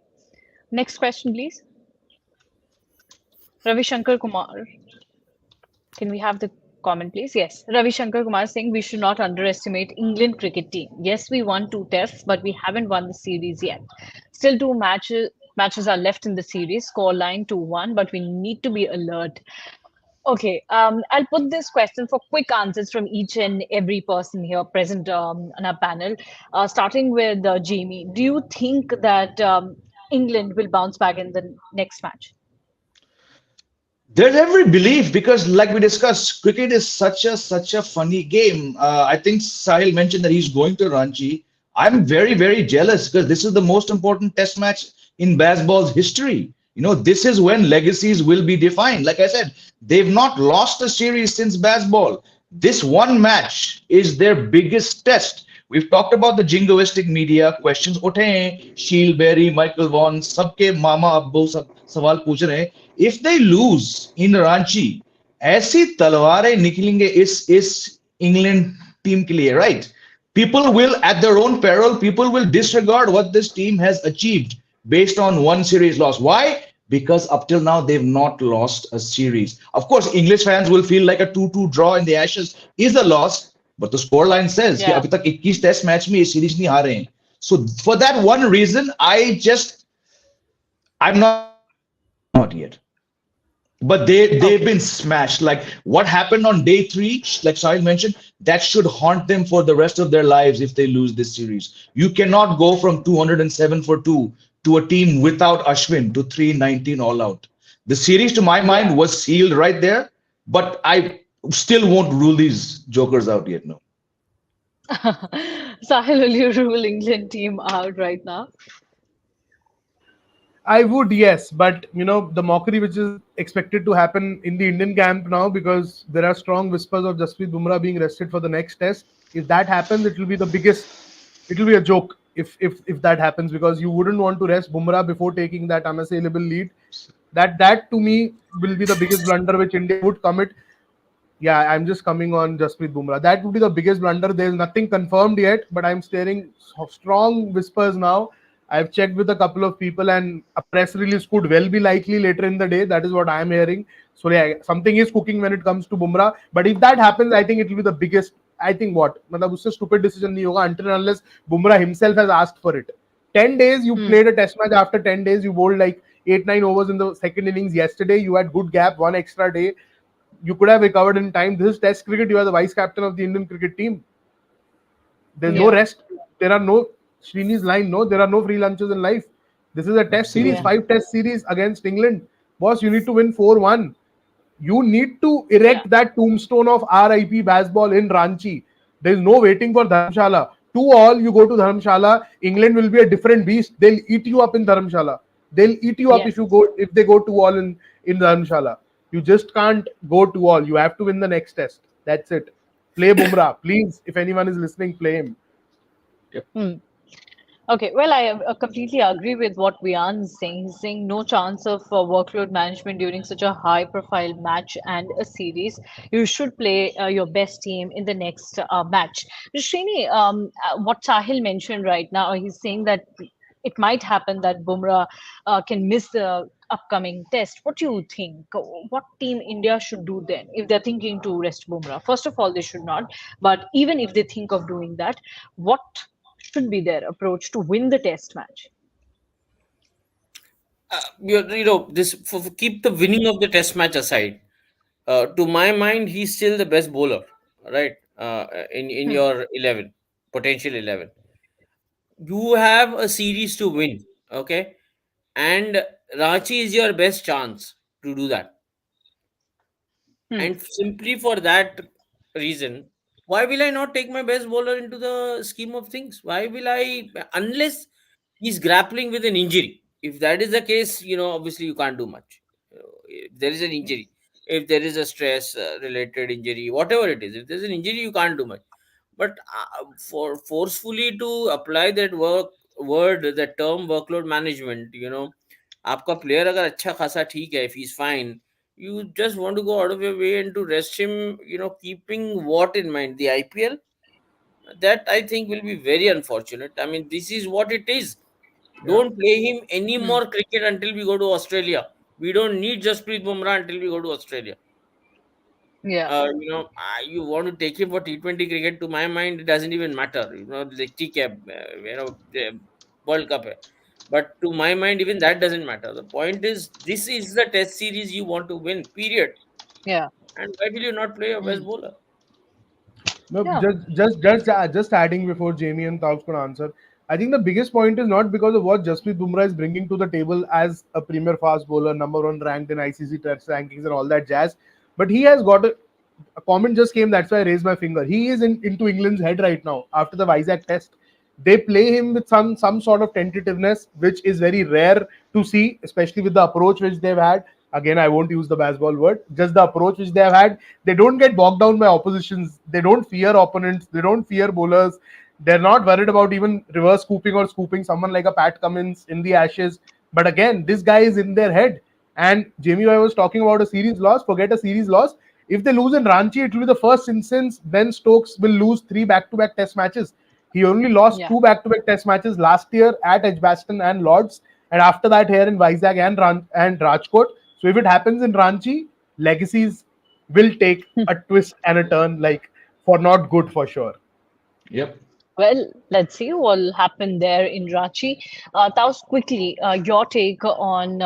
Next question, please. Ravi Shankar Kumar. Can we have the comment, please? Yes. Ravi Shankar Kumar is saying we should not underestimate England cricket team. Yes, we won 2 tests, but we haven't won the series yet. Still two matches are left in the series. Scoreline 2-1, but we need to be alert. Okay, I'll put this question for quick answers from each and every person here present on our panel. Starting with Jamie, do you think that England will bounce back in the next match? There's every belief because, like we discussed, cricket is such a funny game. I think Sahil mentioned that he's going to Ranchi. I'm very jealous because this is the most important Test match in baseball's history. This is when legacies will be defined. Like I said, they've not lost a series since baseball. This one match is their biggest test. We've talked about the jingoistic media questions. उठे हैं, Sheil Berry, Michael Vaughan, सबके मामा अब्बू सब सवाल पूछ रहे हैं. If they lose in Ranchi, ऐसी तलवारें निकलेंगे इस England team के लिए, right? People will, at their own peril, people will disregard what this team has achieved based on one series loss. Why? Because up till now they've not lost a series. Of course, English fans will feel like a 2-2 draw in the Ashes is a loss, but the scoreline says कि अभी तक 21 test match में ये series नहीं हारे हैं. So for that one reason, I'm not yet. But they've been smashed. Like what happened on day 3, like Sahil mentioned, that should haunt them for the rest of their lives if they lose this series. You cannot go from 207 for 2 to a team without Ashwin to 319 all out. The series, to my mind, was sealed right there. But I still won't rule these jokers out yet. No. Sahil, will you rule England team out right now? I would, yes, but the mockery which is expected to happen in the Indian camp now, because there are strong whispers of Jasprit Bumrah being rested for the next test. If that happens, it will be the biggest. It will be a joke if that happens, because you wouldn't want to rest Bumrah before taking that unassailable lead. That to me will be the biggest blunder which India would commit. Yeah, I'm just coming on Jasprit Bumrah. That would be the biggest blunder. There's nothing confirmed yet, but I'm staring strong whispers now. I've checked with a couple of people, and a press release could well be likely later in the day. That is what I'm hearing. So yeah, something is cooking when it comes to Bumrah. But if that happens, I think it will be the biggest. I think what? मतलब उससे stupid decision नहीं होगा until and unless Bumrah himself has asked for it. 10 days, you played a test match. After 10 days, you bowled like 8-9 overs in the second innings. Yesterday, you had good gap, one extra day. You could have recovered in time. This is test cricket. You are the vice captain of the Indian cricket team. There's no rest. There are no Srini's line. No, there are no free lunches in life. This is a test series, 5 test series against England. Boss, you need to win 4-1. You need to erect that tombstone of RIP Bazball in Ranchi. There is no waiting for Dharamshala. 2-all, you go to Dharamshala. England will be a different beast. They'll eat you up in Dharamshala. They'll eat you up if they go 2-all in Dharamshala. You just can't go 2-all. You have to win the next test. That's it. Play Bumrah. Please, if anyone is listening, play him. Yep. Okay, well, I completely agree with what Vaughan is saying. He's saying no chance of workload management during such a high-profile match and a series. You should play your best team in the next match. Srini, what Sahil mentioned right now, he's saying that it might happen that Bumrah can miss the upcoming test. What do you think? What team India should do then if they're thinking to rest Bumrah? First of all, they should not. But even if they think of doing that, what should be their approach to win the test match? Keep the winning of the test match aside. To my mind, he's still the best bowler, right? In your 11, potential 11. You have a series to win, okay? And Ranchi is your best chance to do that. And simply for that reason, why will I not take my best bowler into the scheme of things? Why will I, unless he's grappling with an injury? If that is the case, obviously you can't do much. If there is an injury, if there is a stress related injury, whatever it is, if there's an injury, you can't do much. But for forcefully to apply that the term workload management, आपका player अगर अच्छा खासा ठीक है, if he's fine, you just want to go out of your way and to rest him, keeping what in mind? The IPL? That I think will be very unfortunate. I mean, this is what it is. Don't play him any more cricket until we go to Australia. We don't need Jasprit Bumrah until we go to Australia. Yeah. You want to take him for T20 cricket, to my mind, it doesn't even matter. Like TCAP, the World Cup. But to my mind, even that doesn't matter. The point is, this is the test series you want to win, period. Yeah. And why will you not play your best bowler? No, just adding before Jamie and Taub's could answer. I think the biggest point is not because of what Jasprit Bumrah is bringing to the table as a premier fast bowler, number one ranked in ICC test rankings and all that jazz, but he has got a comment just came. That's why I raised my finger. He is into England's head right now after the Vizag test. They play him with some sort of tentativeness, which is very rare to see, especially with the approach which they've had. Again, I won't use the baseball word, just the approach which they have had. They don't get bogged down by oppositions. They don't fear opponents. They don't fear bowlers. They're not worried about even reverse scooping or scooping someone like a Pat Cummins in the Ashes. But again, this guy is in their head. And Jamie, I was talking about a series loss. Forget a series loss. If they lose in Ranchi, it will be the first instance. Then Stokes will lose 3 back-to-back test matches. He only lost 2 back-to-back test matches last year at Edgbaston and Lords. And after that, here in Vizag and Rajkot. So if it happens in Ranchi, legacies will take a twist and a turn, like for not good for sure. Yep. Well, let's see what will happen there in Ranchi. Taos, quickly, your take on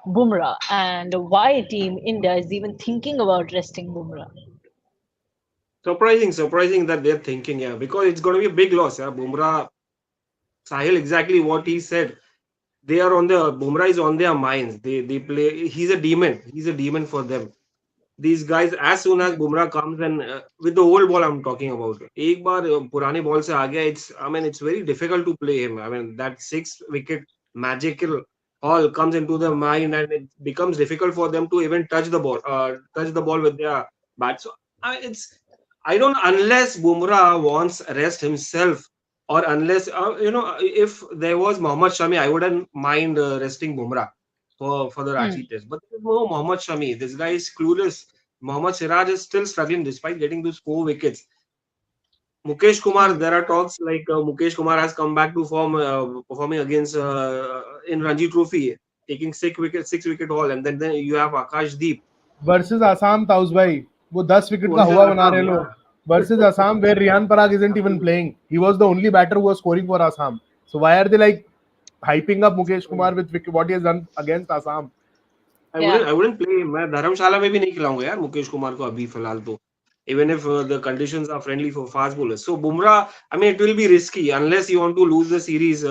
Bumrah and why Team India is even thinking about resting Bumrah. Surprising that they're thinking, yeah, because it's going to be a big loss. Yeah, Bumrah, Sahil, exactly what he said. Bumrah is on their minds. They play. He's a demon. He's a demon for them. These guys, as soon as Bumrah comes and with the old ball I'm talking about, एक बार पुराने ball से आ गया, it's very difficult to play him. I mean, that 6-wicket magical all comes into their mind and it becomes difficult for them to even touch the ball with their bat. So I don't, unless Bumrah wants rest himself, or unless if there was Mohammad Shami, I wouldn't mind resting Bumrah for the Ranchi test. But there's no Mohammad Shami. This guy is clueless. Mohammad Siraj is still struggling despite getting those 4 wickets. Mukesh Kumar, there are talks like Mukesh Kumar has come back to form, performing against in Ranji Trophy, taking 6 wicket haul, and then you have Akashdeep versus Assam, Taus bhai. वो 10 wicket का हुआ बना रहे लोग. Versus Assam, where Riyan Parag isn't even playing. He was the only batter who was scoring for Assam. So why are they like hyping up Mukesh Kumar with what he has done against Assam? I wouldn't play him. मैं धर्मशाला में भी नहीं खिलाऊंगा यार मुकेश कुमार को अभी फिलहाल तो. Even if the conditions are friendly for fast bowlers. So Bumrah, I mean, it will be risky unless you want to lose the series.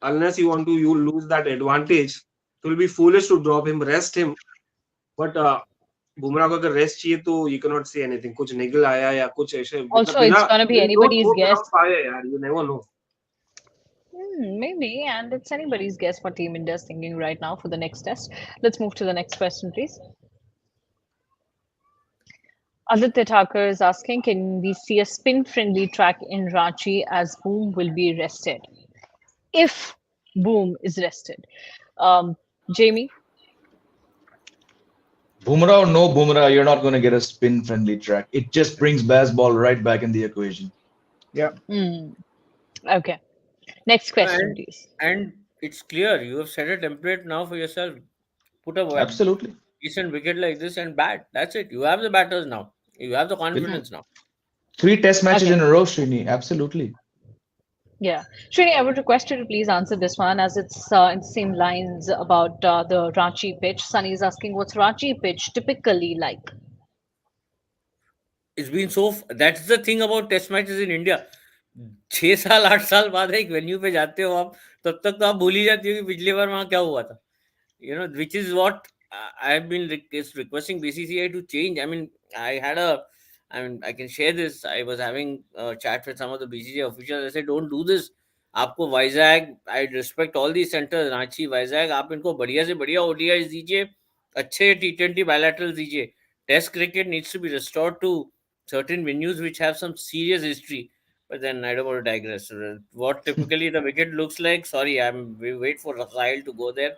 Unless you want to lose that advantage, it will be foolish to drop him, rest him. But Bumrah को अगर rest चाहिए तो you cannot say anything. कुछ निगल आया या कुछ ऐसे. Also, it's gonna be anybody's guess. You never know. Maybe, and it's anybody's guess what Team India is thinking right now for the next test. Let's move to the next question, please. Aditya Thakur is asking, can we see a spin-friendly track in Ranchi as Boom will be rested? If Boom is rested. Jamie? Bumrah or no Bumrah, you're not going to get a spin-friendly track. It just brings Bazball right back in the equation. Yeah. Okay. Next question, please. And it's clear. You have set a template now for yourself. Put a Absolutely decent wicket like this and bat. That's it. You have the batters now. You have the confidence now. 3 test matches in a row, Srini. Absolutely. Yeah. Srini, I would request you to please answer this one as it's in the same lines about the Ranchi pitch. Sunny is asking, what's Ranchi pitch typically like? It's been that's the thing about test matches in India. 6 साल 8 साल बाद एक venue पे जाते हो आप, तब तक तो आप भूल ही जाती हो कि पिछली बार वहां क्या हुआ था. Which is what I have been requesting BCCI to change. I mean, I can share this. I was having a chat with some of the BCCI officials. I said, don't do this. आपको Vizag, I respect all these centers, Ranchi, Vizag, आप इनको बढ़िया से बढ़िया ODIs दीजिए, अच्छे T20 bilaterals दीजिए. Test cricket needs to be restored to certain venues which have some serious history. But then I don't want to digress. What typically the wicket looks like, sorry, we wait for Rafael to go there.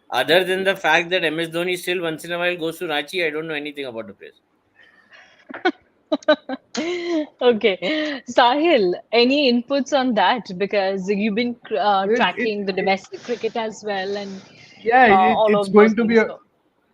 Other than the fact that MS Dhoni still once in a while goes to Ranchi, I don't know anything about the place. Okay. Sahil, any inputs on that? Because you've been tracking the domestic cricket as well. And it's going to be a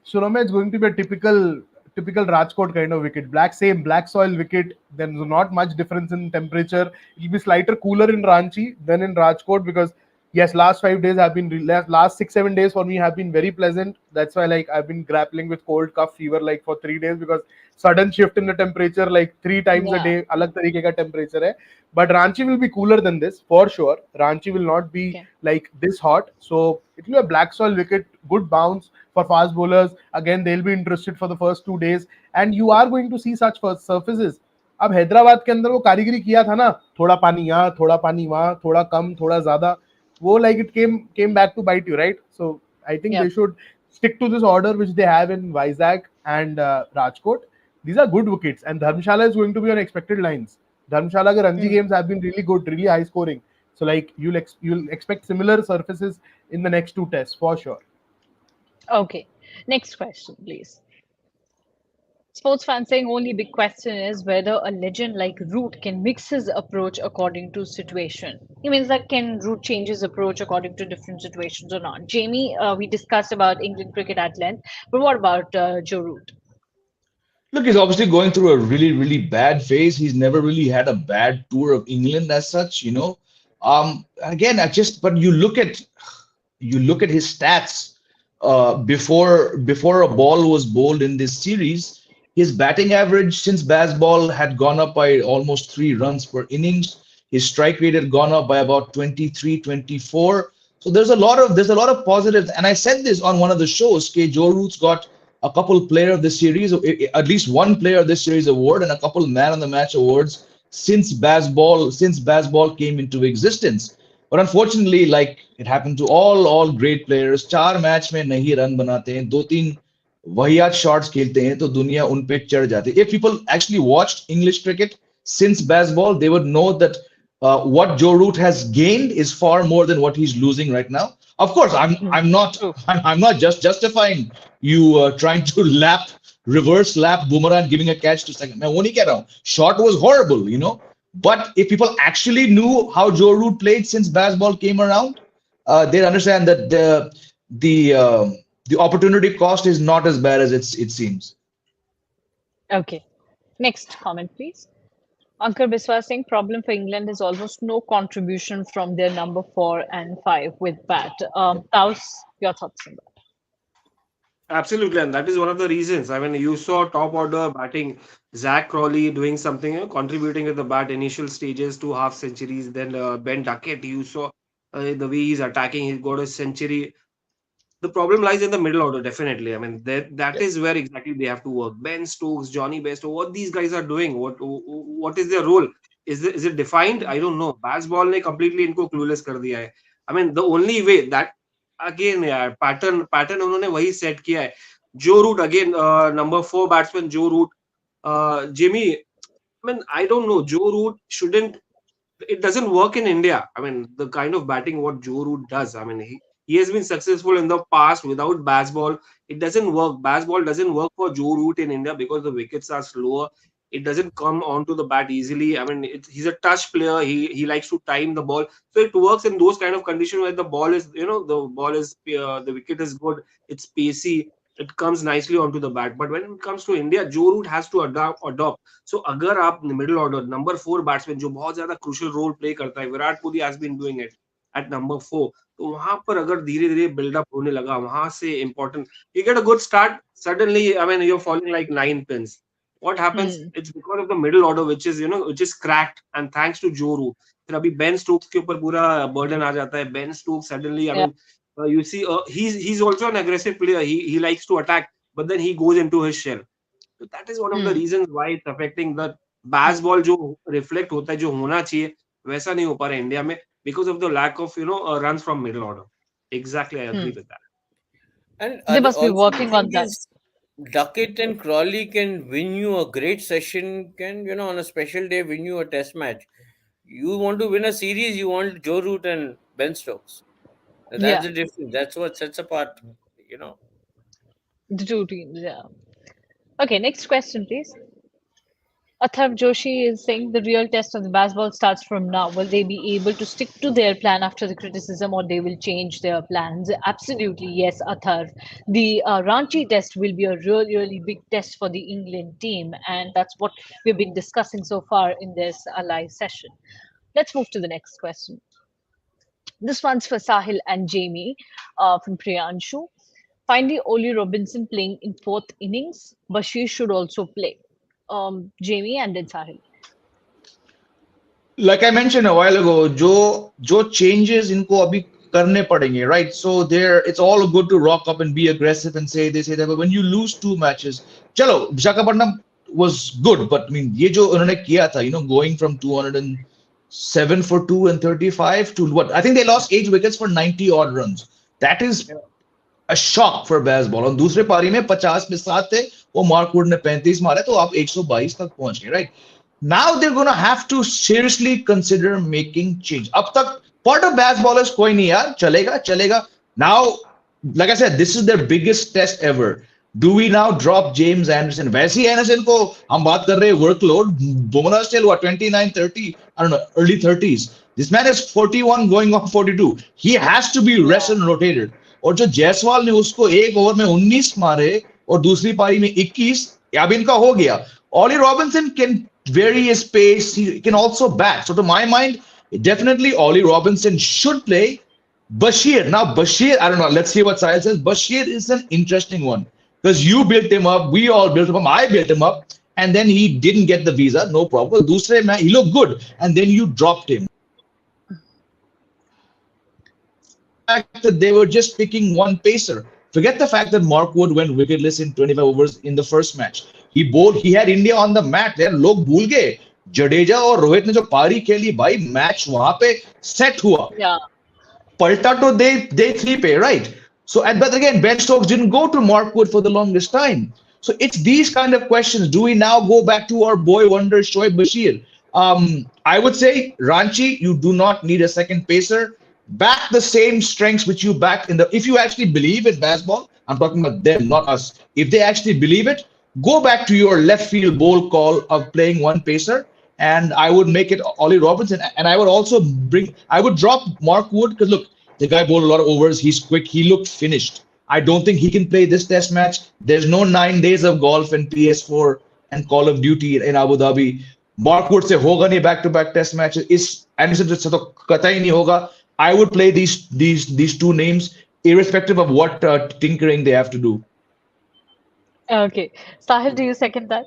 Surama, it's going to be a typical Rajkot kind of wicket. Black soil wicket. There's not much difference in temperature. It'll be slightly cooler in Ranchi than in Rajkot because yes, last 5 days have been last 6 7 days for me have been very pleasant. That's why like I've been grappling with cold cough fever like for 3 days because sudden shift in the temperature like 3 times a Yeah. day alag tarike ka temperature hai. But Ranchi will be cooler than this for sure. Ranchi will not be Okay. like this hot, so it will be a black soil wicket, good bounce for fast bowlers. Again, they'll be interested for the first 2 days, and you are going to see such first surfaces. अब हैदराबाद के अंदर वो कारीगरी किया था ना, थोड़ा पानी यहाँ, थोड़ा पानी वहां, थोड़ा कम, थोड़ा ज्यादा, वो like it came back to bite you, right? So I think Yep. they should stick to this order which they have in Vizag and Rajkot. These are good wickets, and Dharamshala is going to be on expected lines. Dharamshala ke Ranji games have been really good, really high scoring. So like you'll expect similar surfaces in the next two tests for sure. Okay. Next question, please. Sports fans saying only big question is whether a legend like Root can mix his approach according to situation. He means that can Root change his approach according to different situations or not? Jamie, we discussed about England cricket at length, but what about Joe Root? Look, he's obviously going through a really, really bad phase. He's never really had a bad tour of England as such, you know. Again, but you look at his stats before a ball was bowled in this series. His batting average since Bazball had gone up by almost 3 runs per innings. His strike rate had gone up by about 23, 24. So there's a lot of positives. And I said this on one of the shows. Joe Root's got a couple player of the series, at least one player of this series award, and a couple man of the match awards since Bazball came into existence. But unfortunately, like it happened to all great players, 4 match में नहीं run बनाते हैं, 2-3 वहियात shots खेलते हैं तो दुनिया उन पे चढ़ जाती है. If people actually watched English cricket since Bazball, they would know that what Joe Root has gained is far more than what he's losing right now. Of course, I'm not True. I'm not just justifying you trying to reverse lap Bumrah and giving a catch to second. मैं वो नहीं कह रहा हूँ. Shot was horrible, you know. But if people actually knew how Joe Root played since Bazball came around, they'd understand that the opportunity cost is not as bad as it seems. Okay. Next comment, please. Ankar Biswas saying problem for England is almost no contribution from their number 4 and 5 with bat. Taus, your thoughts on that? Absolutely, and that is one of the reasons. I mean, you saw top order batting, Zach Crawley doing something, contributing at the bat initial stages, 2 half centuries. Then Ben Duckett, you saw the way he's attacking, he's got a century. The problem lies in the middle order, definitely. I mean, that is where exactly they have to work. Ben Stokes, Johnny Best, what these guys are doing, what is their role? Is it defined? I don't know. Bazball ने completely इनको clueless कर दिया है. I mean, the only way that again यार pattern उन्होंने वही set किया है. Joe Root again, number 4 batsman Joe Root, Jimmy. I mean, I don't know. Joe Root shouldn't. It doesn't work in India. I mean, the kind of batting what Joe Root does. I mean, he has been successful in the past without Bazball. It doesn't work. Bazball doesn't work for Joe Root in India because the wickets are slower. It doesn't come onto the bat easily. I mean, he's a touch player. He likes to time the ball, so it works in those kind of conditions where the ball is, the wicket is good. It's pacey. It comes nicely onto the bat. But when it comes to India, Joe Root has to adopt. So अगर आप middle order number 4 batsman जो बहुत ज्यादा crucial role play करता है, Virat Kohli has been doing it at number 4. तो वहां पर अगर धीरे धीरे बिल्डअप होने लगा, वहां से important, you get a good start, suddenly I mean you're falling like 9 pins. What happens? It's because of the middle order which is cracked, and thanks to Joe Root. फिर अभी Ben Stokes के ऊपर पूरा burden आ जाता है. Ben Stokes suddenly, I Yeah. mean, you see, he's also an aggressive player. He likes to attack, but then he goes into his shell. So that is one of the reasons why it's affecting the Bazball जो reflect होता है, जो होना चाहिए, वैसा नहीं हो पा रहा है इंडिया में because of the lack of runs from middle order. Exactly, I agree with that. And They must be also the working thing on that. is, Duckett and Crawley can win you a great session, can, on a special day win you a test match. You want to win a series, you want Joe Root and Ben Stokes. That's Yeah, the difference. That's what sets apart, the two teams. Yeah. Okay, next question, please. Atharv Joshi is saying the real test of the baseball starts from now. Will they be able to stick to their plan after the criticism, or they will change their plans? Absolutely, yes, Atharv. The Ranchi test will be a really, really big test for the England team, and that's what we've been discussing so far in this live session. Let's move to the next question. This one's for Sahil and Jamie from Priyanshu. Finally, Oli Robinson playing in fourth innings. Bashir should also play. Jamie and then Sahil. Like I mentioned a while ago, जो changes इनको अभी करने पड़ेंगे, right? So there, it's all good to rock up and be aggressive and say this, say that, but when you lose two matches, चलो Visakhapatnam was good, but I mean ये जो उन्होंने किया था, going from 207 for 235 to what? I think they lost 8 wickets for 90 odd runs. That is a shock for Bazball. और दूसरे पारी में 50 में 7 थे, वो मार्कवुड ने 35 मारे, तो आप 122 तक पहुंच गए, right? Now they're gonna have to seriously consider making change. अब तक part of Bazballers कोई नहीं यार, चलेगा. Now, like I said, this is their biggest test ever. Do we now drop James Anderson? वैसे ही Anderson को हम बात कर रहे हैं workload. Bumrah still what 29, 30, I don't know, early 30s. This man is 41 going on 42. He has to be rest and rotated. और जो जायसवाल ने उसको एक ओवर में 19 मारे और दूसरी पारी में 21, अब इनका हो गया. Ollie Robinson can vary his pace. He can also bat. So to my mind, definitely Ollie Robinson should play. Bashir. Now Bashir, I don't know. Let's see what Sahil says. Bashir is an interesting one because you built him up. We all built him up. I built him up. And then he didn't get the visa. No problem. Dusre mein, he looked good. And then you dropped him. That they were just picking one pacer. Forget the fact that Mark Wood went wicketless in 25 overs in the first match. He had India on the mat. यार लोग भूल गए जडेजा और रोहित ने जो पारी खेली भाई मैच वहां पे सेट हुआ. पलटा तो they three पे, right? So but again Ben Stokes didn't go to Mark Wood for the longest time. So it's these kind of questions. Do we now go back to our boy wonder Shoaib Bashir? I would say Ranchi, you do not need a second pacer. Back the same strengths which you backed if you actually believe in Bazball, I'm talking about them, not us. If they actually believe it, go back to your left field bowl call of playing one pacer, and I would make it Ollie Robinson, and I would also I would drop Mark Wood because look, the guy bowled a lot of overs. He's quick. He looked finished. I don't think he can play this test match. There's no 9 days of golf and PS4 and Call of Duty in Abu Dhabi. Mark Wood से होगा नहीं back-to-back test matches. इस Anderson से तो कतई नहीं होगा. I would play these two names irrespective of what tinkering they have to do. Okay. Sahil, do you second that?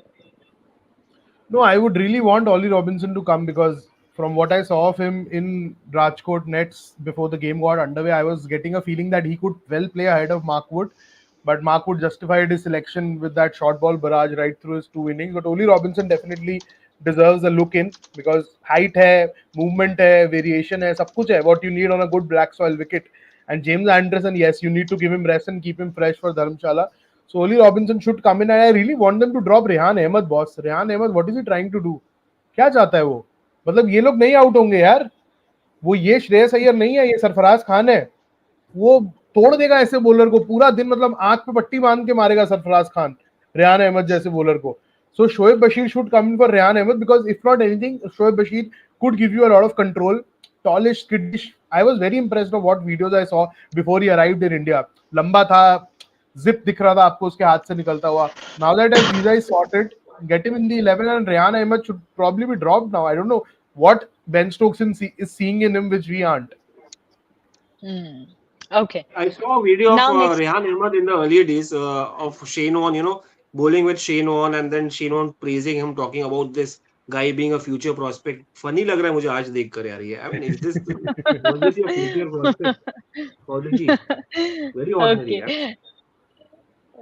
No, I would really want Ollie Robinson to come because from what I saw of him in Rajkot nets before the game got underway, I was getting a feeling that he could well play ahead of Mark Wood. But Mark Wood justified his selection with that short ball barrage right through his 2 innings. But Ollie Robinson definitely deserves a look in because height hai, movement hai, variation hai, sab kuch hai, what you need on a good black soil wicket. And James Anderson, yes, you need to give him rest and keep him fresh for Dharamshala. So Ollie Robinson should come in, and I really want them to drop Rehan Ahmed, boss. Rehan Ahmed, what is he trying to do? क्या चाहता है वो? मतलब ये लोग नहीं out होंगे यार. वो ये श्रेयस अय्यर नहीं है, ये सरफराज खान है. वो तोड़ देगा ऐसे बॉलर को पूरा दिन, मतलब आंख पे पट्टी बांध के मारेगा सरफराज खान रेहान अहमद जैसे बॉलर को. So Shoaib Bashir should come in for Rehan Ahmed because if not anything, Shoaib Bashir could give you a lot of control. Tallish, skittish. I was very impressed of what videos I saw before he arrived in India. लंबा था, zip दिख रहा था आपको उसके हाथ से निकलता हुआ. Now that his visa is sorted, get him in the 11, and Rehan Ahmed should probably be dropped now. I don't know what Ben Stokes is seeing in him which we aren't. Okay. I saw a video of Rehan Ahmed in the earlier days of Shane Warne, bowling with Shane Warne, and then Shane Warne praising him, talking about this guy being a future prospect. Funny लग रहा है मुझे आज देख कर यार ये. I mean, is this was your future prospect? Very ordinary. Okay.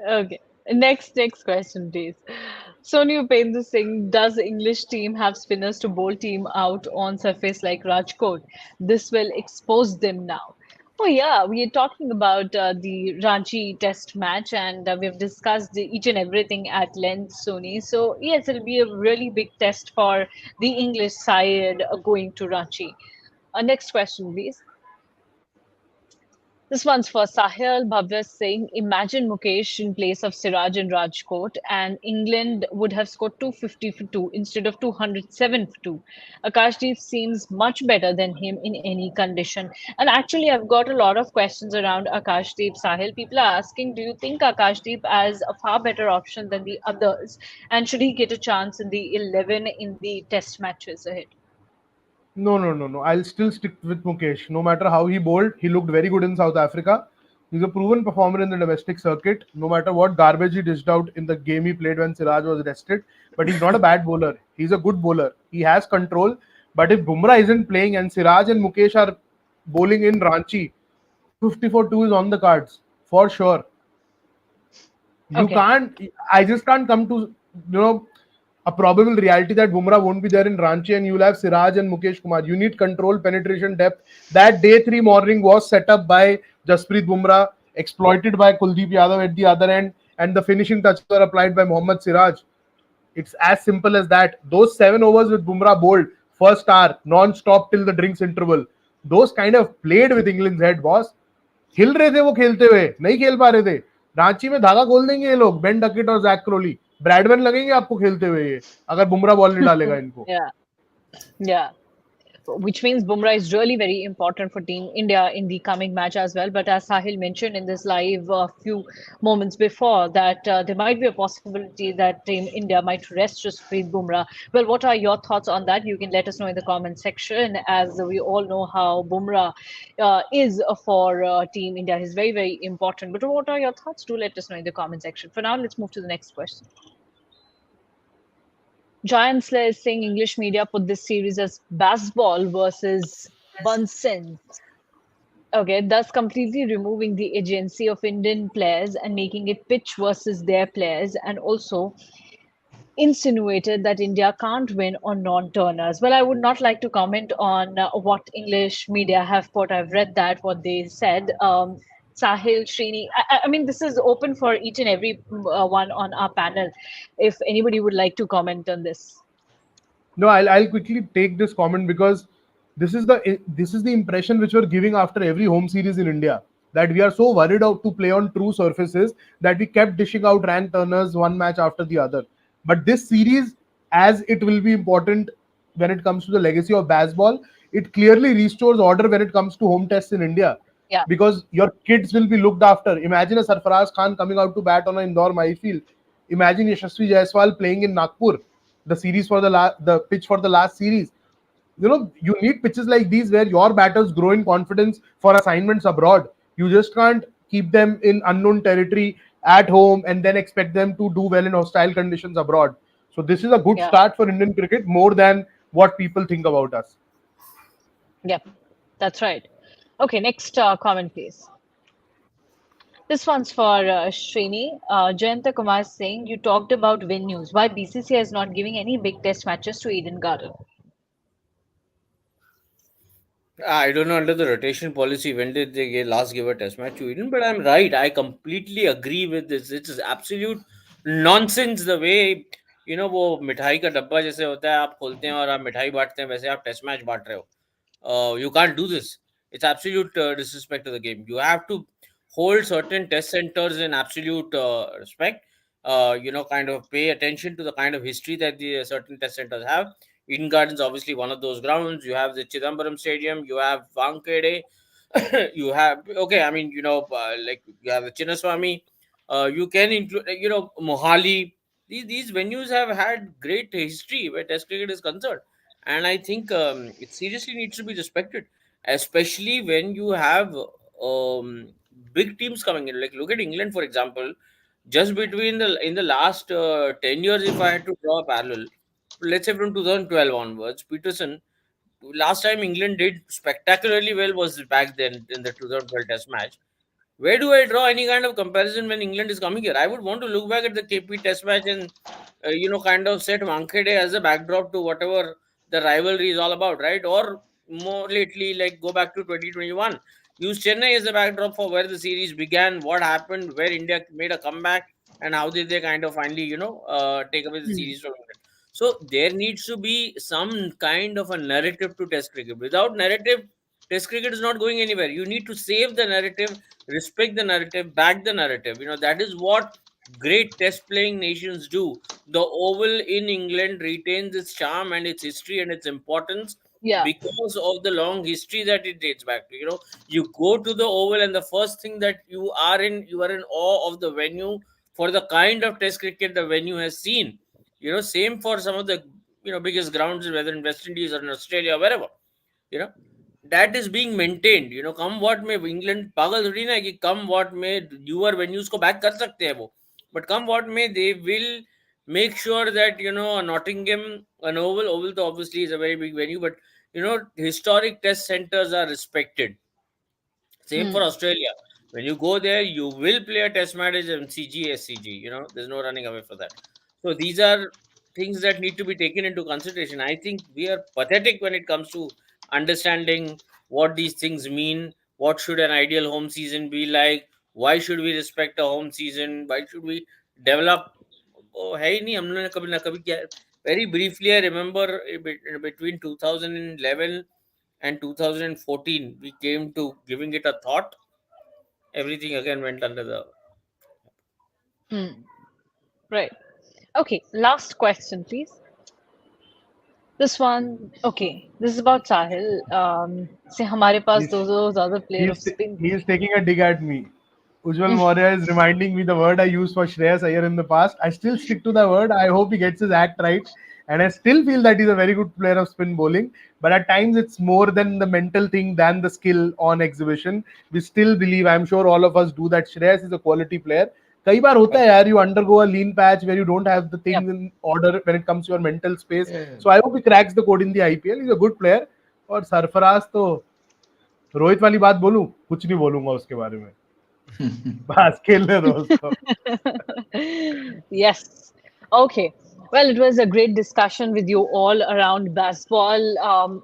Okay. Next question, please. Sonu Upendra Singh, does English team have spinners to bowl team out on surface like Rajkot? This will expose them now. Oh yeah, we are talking about the Ranchi test match, and we've discussed each and everything at length, Sony. So yes, it'll be a really big test for the English side going to Ranchi. Next question, please. This one's for Sahil. Bhavya saying, imagine Mukesh in place of Siraj and Rajkot, and England would have scored 250 for 2 instead of 207 for 2. Akashdeeps seems much better than him in any condition. And actually, I've got a lot of questions around Akashdeep, Sahil. People are asking, do you think Akashdeep as a far better option than the others? And should he get a chance in the 11 in the test matches ahead? No. I'll still stick with Mukesh. No matter how he bowled, he looked very good in South Africa. He's a proven performer in the domestic circuit. No matter what garbage he dished out in the game he played when Siraj was rested, but he's not a bad bowler. He's a good bowler. He has control. But if Bumrah isn't playing and Siraj and Mukesh are bowling in Ranchi, 250 for 2 is on the cards for sure. You Okay. can't. I just can't come to a probable reality that Bumrah won't be there in Ranchi and you'll have Siraj and Mukesh Kumar. You need control, penetration, depth. That day 3 morning was set up by Jasprit Bumrah, exploited by Kuldeep Yadav at the other end, and the finishing touches were applied by Mohammad Siraj. It's as simple as that. Those 7 overs with Bumrah bowled, first hour, non-stop till the drinks interval. Those kind of played with England's head, boss. हिल रहे थे वो खेलते हुए, नहीं खेल पा रहे थे. रांची में धागा खोल देंगे ये लोग, बेन डकेट और जैक क्रोली. ब्रैडमैन लगेंगे आपको खेलते हुए ये, अगर बुमराह बॉल नहीं डालेगा इनको. Yeah. Which means Bumrah is really very important for Team India in the coming match as well. But as Sahil mentioned in this live a few moments before, that there might be a possibility that Team India might rest Jasprit Bumrah. Well, what are your thoughts on that? You can let us know in the comment section, as we all know how Bumrah is for Team India. He's very, very important. But what are your thoughts? Do let us know in the comment section. For now, let's move to the next question. Giant Slayer is saying English media put this series as Bazball versus Bunsen. Okay, thus completely removing the agency of Indian players and making it pitch versus their players, and also insinuated that India can't win on non-turners. Well, I would not like to comment on what English media have put. I've read that, what they said. Sahil, Srini, I mean, this is open for each and every one on our panel. If anybody would like to comment on this. No, I'll quickly take this comment because this is the impression which we're giving after every home series in India, that we are so worried out to play on true surfaces that we kept dishing out rank turners one match after the other. But this series, as it will be important when it comes to the legacy of Bazball, it clearly restores order when it comes to home tests in India. Yeah. Because your kids will be looked after. Imagine a Sarfaraz Khan coming out to bat on an Indore Maifield. Imagine Yashasvi Jaiswal playing in Nagpur, the series for the pitch for the last series. You need pitches like these where your batters grow in confidence for assignments abroad. You just can't keep them in unknown territory at home and then expect them to do well in hostile conditions abroad. So this is a good start for Indian cricket, more than what people think about us. Yep, that's right. Okay, next comment, please. This one's for Srini. Jayanta Kumar is saying, you talked about venues. Why BCCI is not giving any big test matches to Eden Garden? I don't know, under the rotation policy, when did they last give a test match to Eden? But I'm right. I completely agree with this. It is absolute nonsense the way, वो मिठाई का डब्बा जैसे होता है, आप खोलते हैं और आप मिठाई बांटते हैं, वैसे आप टेस्ट मैच बांट रहे हो. You can't do this. It's absolute disrespect to the game. You have to hold certain test centers in absolute respect. Kind of pay attention to the kind of history that the certain test centers have. Eden Gardens obviously one of those grounds. You have the Chidambaram Stadium. You have Wankhede. You have I mean like you have the Chinnaswamy. You can include Mohali. These venues have had great history where Test cricket is concerned, and I think it seriously needs to be respected, especially when you have big teams coming in. Like look at England, for example. Just between in the last 10 years, if I had to draw a parallel, let's say from 2012 onwards, Peterson, last time England did spectacularly well was back then in the 2012 Test match. Where do I draw any kind of comparison when England is coming here? I would want to look back at the KP Test match and kind of set Wankhede as a backdrop to whatever the rivalry is all about, right? Or more lately, like go back to 2021. Use Chennai as a backdrop for where the series began, what happened, where India made a comeback, and how did they kind of finally, take away the series from England. So there needs to be some kind of a narrative to Test cricket. Without narrative, Test cricket is not going anywhere. You need to save the narrative, respect the narrative, back the narrative. That is what great Test playing nations do. The Oval in England retains its charm and its history and its importance because of the long history that it dates back to. You go to the Oval and the first thing that you are in awe of the venue for the kind of Test cricket the venue has seen. Same for some of the biggest grounds, whether in West Indies or in Australia, wherever. you know, that is being maintained. You know, come what may, England पागल थोड़ी ना है कि come what may, newer venues को back कर सकते हैं वो, but come what may, they will make sure that, you know, Nottingham, an Oval तो obviously is a very big venue, but you know, historic test centers are respected. Same for Australia. When you go there, you will play a test match as MCG, SCG. You know, there's no running away for that. So these are things that need to be taken into consideration. I think we are pathetic when it comes to understanding what these things mean. What should an ideal home season be like? Why should we respect a home season? Why should we develop? Oh, hey, nahi, humne kabhi na kabhi kiya. Very briefly, I remember between 2011 and 2014, we came to giving it a thought. Everything again went under the. Right. Okay, last question, please. This one, okay, this is about Sahil. से हमारे पास दो ज़्यादा player of spin. He is taking a dig at me. Ujjwal Maurya is reminding me the word I used for Shreyas Iyer in the past. I still stick to the word. I hope he gets his act right. And I still feel that he's a very good player of spin bowling. But at times it's more than the mental thing than the skill on exhibition. We still believe, I'm sure all of us do, that Shreyas is a quality player. कई बार होता है यार, you undergo a lean patch where you don't have the things in order when it comes to your mental space. So I hope he cracks the code in the IPL. He's a good player. और सरफराज तो रोहित वाली बात बोलूं, कुछ नहीं बोलूंगा उसके बारे में. बस खेलने दो उसको. Yes. Okay. Well, it was a great discussion with you all around Bazball.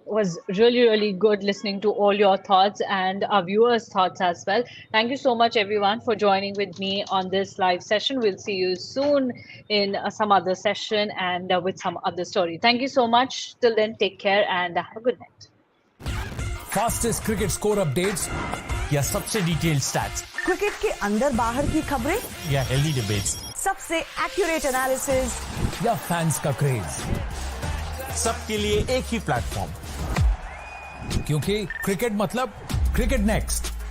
Was really, really good listening to all your thoughts and our viewers' thoughts as well. Thank you so much, everyone, for joining with me on this live session. We'll see you soon in some other session and with some other story. Thank you so much. Till then, take care and have a good night. Fastest cricket score updates या सबसे detailed stats, cricket के अंदर बाहर की खबरें या healthy debates, सबसे accurate analysis या फैंस का क्रेज, सबके लिए एक ही प्लेटफॉर्म, क्योंकि क्रिकेट मतलब क्रिकेट नेक्स्ट.